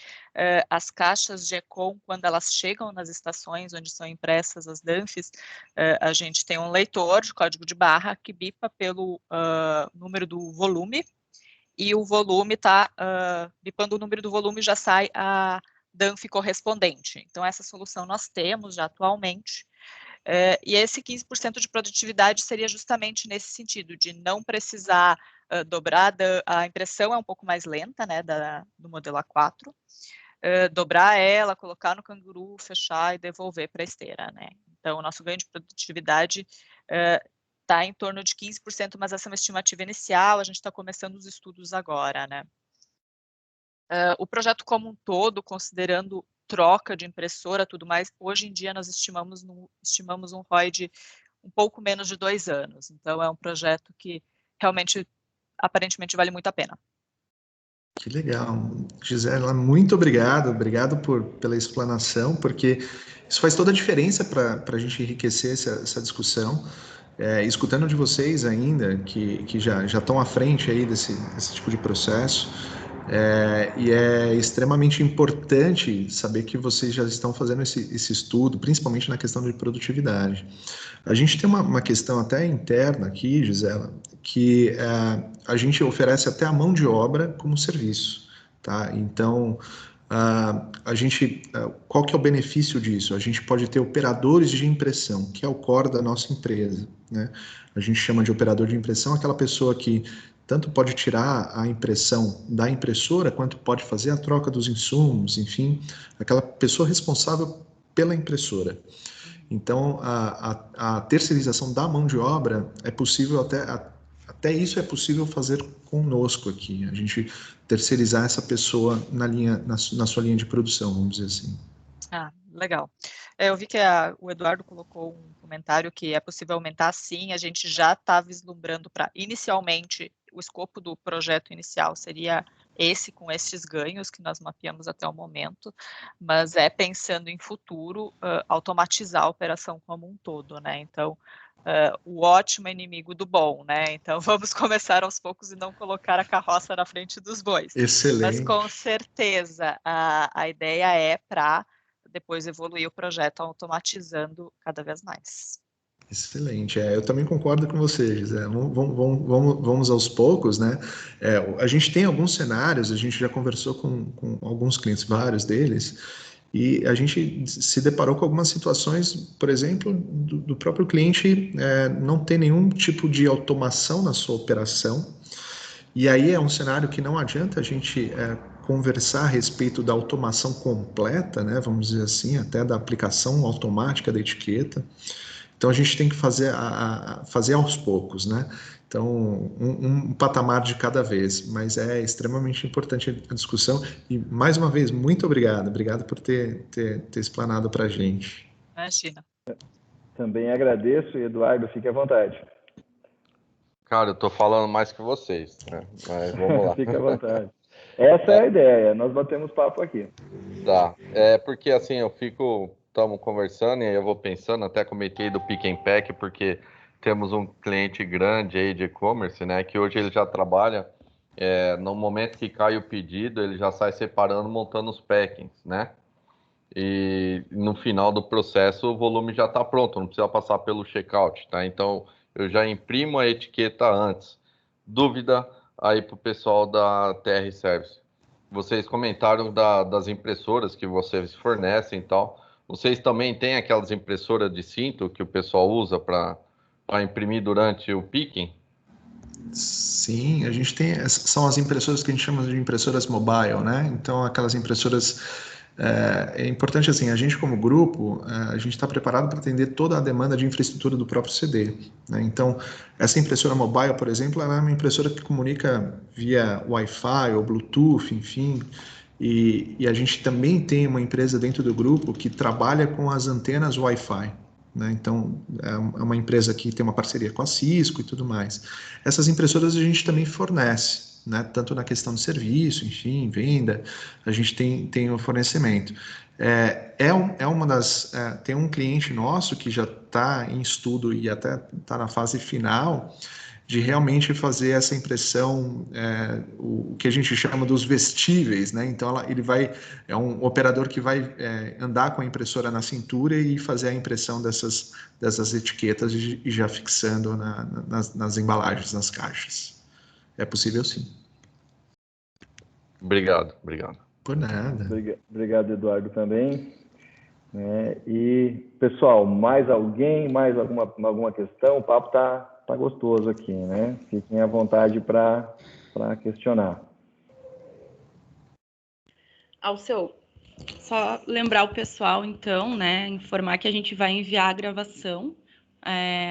as caixas de ECOM, quando elas chegam nas estações onde são impressas as DANFs, a gente tem um leitor de código de barra que bipa pelo número do volume, e o volume está, bipando o número do volume já sai a DANF correspondente. Então essa solução nós temos já atualmente, e esse 15% de produtividade seria justamente nesse sentido, de não precisar dobrar, a impressão é um pouco mais lenta, né, do modelo A4, dobrar ela, colocar no canguru, fechar e devolver para a esteira, né. Então, o nosso ganho de produtividade está em torno de 15%, mas essa é uma estimativa inicial, a gente está começando os estudos agora, né. O projeto como um todo, considerando troca de impressora, tudo mais, hoje em dia nós estimamos um ROI de um pouco menos de 2 anos. Então, é um projeto que realmente, aparentemente, vale muito a pena. Que legal. Gisela, muito obrigado pela explanação, porque isso faz toda a diferença para a gente enriquecer essa discussão. Escutando de vocês ainda, que já estão à frente aí desse tipo de processo, e é extremamente importante saber que vocês já estão fazendo esse estudo, principalmente na questão de produtividade. A gente tem uma questão até interna aqui, Gisela, que a gente oferece até a mão de obra como serviço, tá? Então, qual que é o benefício disso? A gente pode ter operadores de impressão, que é o core da nossa empresa, né? A gente chama de operador de impressão aquela pessoa que tanto pode tirar a impressão da impressora, quanto pode fazer a troca dos insumos, enfim, aquela pessoa responsável pela impressora. Então, a terceirização da mão de obra é possível, até isso é possível fazer conosco aqui. A gente terceirizar essa pessoa na sua linha de produção, vamos dizer assim. Ah, legal. Eu vi que o Eduardo colocou um comentário que é possível aumentar, sim. A gente já está vislumbrando para, inicialmente, o escopo do projeto inicial seria esse, com estes ganhos que nós mapeamos até o momento, mas pensando em futuro, automatizar a operação como um todo, né? Então, o ótimo é inimigo do bom, né? Então, vamos começar aos poucos e não colocar a carroça na frente dos bois. Excelente. Mas, com certeza, a ideia é para depois evoluir o projeto automatizando cada vez mais. Excelente, eu também concordo com você, Gisele. Vamos aos poucos, né? A gente tem alguns cenários, a gente já conversou com alguns clientes, vários deles, e a gente se deparou com algumas situações, por exemplo, do próprio cliente não ter nenhum tipo de automação na sua operação, e aí é um cenário que não adianta a gente conversar a respeito da automação completa, né? Vamos dizer assim, até da aplicação automática da etiqueta. Então a gente tem que fazer aos poucos, né? Então, um patamar de cada vez, mas é extremamente importante a discussão. E, mais uma vez, muito obrigado por ter explanado para a gente. Imagina. Também agradeço, e Eduardo, fique à vontade. Cara, eu tô falando mais que vocês, né? Mas vamos lá. Fique à vontade. Essa é a ideia, nós batemos papo aqui. Tá, porque assim, estamos conversando e eu vou pensando, até comentei do Pick and Pack, porque temos um cliente grande aí de e-commerce, né, que hoje ele já trabalha, no momento que cai o pedido, ele já sai separando, montando os packings, né, e no final do processo o volume já está pronto, não precisa passar pelo checkout, tá, então eu já imprimo a etiqueta antes. Dúvida aí para o pessoal da TR Service. Vocês comentaram das impressoras que vocês fornecem e tal. Vocês também têm aquelas impressoras de cinto que o pessoal usa para imprimir durante o picking? Sim, a gente tem, são as impressoras que a gente chama de impressoras mobile, né? Então, aquelas impressoras, é importante assim, a gente como grupo, a gente está preparado para atender toda a demanda de infraestrutura do próprio CD, né? Então, essa impressora mobile, por exemplo, ela é uma impressora que comunica via Wi-Fi ou Bluetooth, enfim, e a gente também tem uma empresa dentro do grupo que trabalha com as antenas Wi-Fi, né? Então, é uma empresa que tem uma parceria com a Cisco e tudo mais. Essas impressoras a gente também fornece, né? Tanto na questão de serviço, enfim, venda, a gente tem o fornecimento. Tem um cliente nosso que já está em estudo e até está na fase final de realmente fazer essa impressão, o que a gente chama dos vestíveis, né? Então é um operador que vai andar com a impressora na cintura e fazer a impressão dessas etiquetas e já fixando nas embalagens, nas caixas. É possível, sim. Obrigado. Por nada. Obrigado, Eduardo, também. E, pessoal, mais alguém, mais alguma questão? O papo tá gostoso aqui, né? Fiquem à vontade para questionar. Alceu, só lembrar o pessoal, então, né? Informar que a gente vai enviar a gravação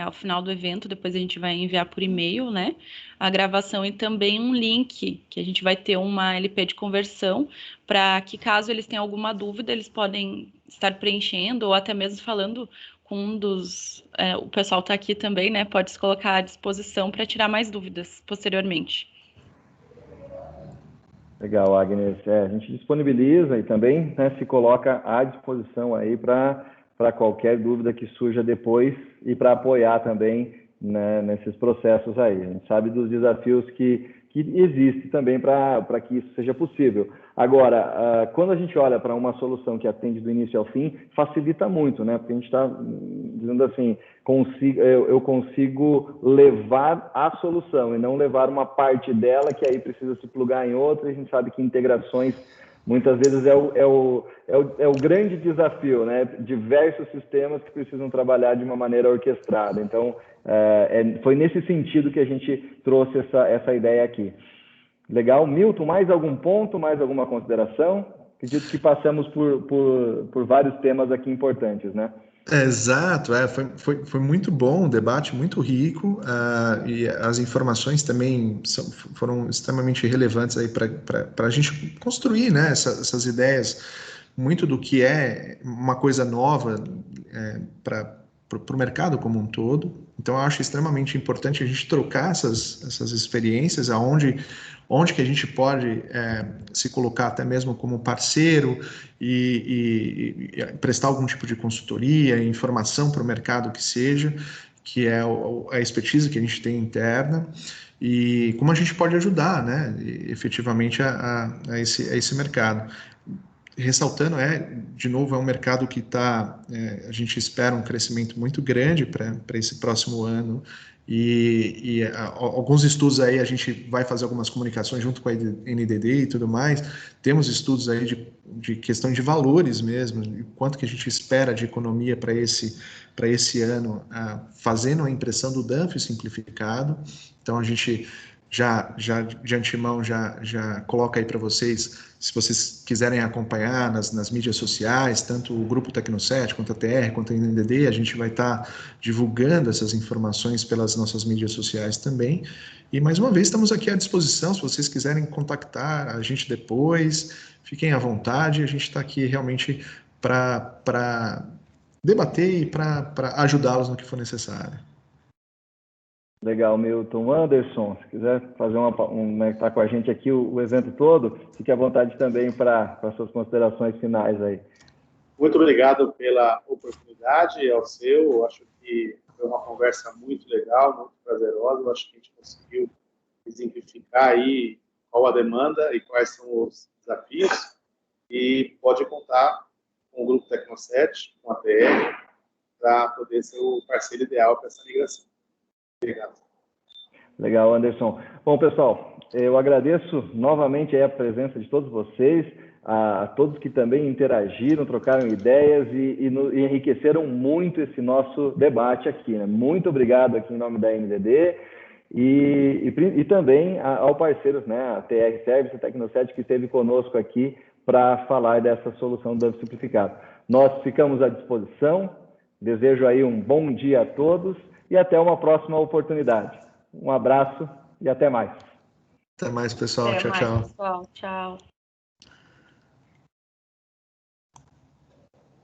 ao final do evento, depois a gente vai enviar por e-mail, né? A gravação e também um link, que a gente vai ter uma LP de conversão, para que, caso eles tenham alguma dúvida, eles podem estar preenchendo ou até mesmo falando com um dos... o pessoal está aqui também, né? Pode se colocar à disposição para tirar mais dúvidas posteriormente. Legal, Agnes. A gente disponibiliza e também, né, se coloca à disposição aí para qualquer dúvida que surja depois e para apoiar também, né, nesses processos aí. A gente sabe dos desafios que existem também para que isso seja possível. Agora, quando a gente olha para uma solução que atende do início ao fim, facilita muito, né? Porque a gente está dizendo assim, eu consigo levar a solução e não levar uma parte dela que aí precisa se plugar em outra, e a gente sabe que integrações muitas vezes é o grande desafio, né? Diversos sistemas que precisam trabalhar de uma maneira orquestrada. Então, foi nesse sentido que a gente trouxe essa ideia aqui. Legal. Milton, mais algum ponto, mais alguma consideração? Acredito que passamos por vários temas aqui importantes, né? Exato, foi muito bom, um debate muito rico, e as informações também foram extremamente relevantes aí para a gente construir, né, essas ideias, muito do que é uma coisa nova para o mercado como um todo. Então, eu acho extremamente importante a gente trocar essas experiências, onde que a gente pode se colocar até mesmo como parceiro e prestar algum tipo de consultoria, informação para o mercado que é a expertise que a gente tem interna, e como a gente pode ajudar, né, efetivamente a esse mercado. Ressaltando, de novo, é um mercado que a gente espera um crescimento muito grande para esse próximo ano, e alguns estudos aí, a gente vai fazer algumas comunicações junto com a NDD e tudo mais, temos estudos aí de questão de valores mesmo, quanto que a gente espera de economia para esse ano, fazendo a impressão do dump simplificado. Então, a gente já de antemão já coloca aí para vocês, se vocês quiserem acompanhar nas mídias sociais, tanto o Grupo Tecno7, quanto a TR, quanto a NDD, a gente vai estar divulgando essas informações pelas nossas mídias sociais também. E, mais uma vez, estamos aqui à disposição, se vocês quiserem contactar a gente depois, fiquem à vontade, a gente está aqui realmente para debater e para ajudá-los no que for necessário. Legal, Milton. Anderson, se quiser fazer estar com a gente aqui o evento todo, fique à vontade também para suas considerações finais aí. Muito obrigado pela oportunidade, ao seu. Eu acho que foi uma conversa muito legal, muito prazerosa. Eu acho que a gente conseguiu exemplificar aí qual a demanda e quais são os desafios. E pode contar com o Grupo Tecno7, com a TR, para poder ser o parceiro ideal para essa migração. Obrigado. Legal, Anderson. Bom, pessoal, eu agradeço novamente a presença de todos vocês, a todos que também interagiram, trocaram ideias e enriqueceram muito esse nosso debate aqui, né? Muito obrigado aqui em nome da NDD e também ao parceiro, né, a TR Service, a Tecno7, que esteve conosco aqui para falar dessa solução do dump simplificado. Nós ficamos à disposição, desejo aí um bom dia a todos e até uma próxima oportunidade. Um abraço e até mais. Até mais, pessoal. Até Tchau, mais, tchau. pessoal. Tchau.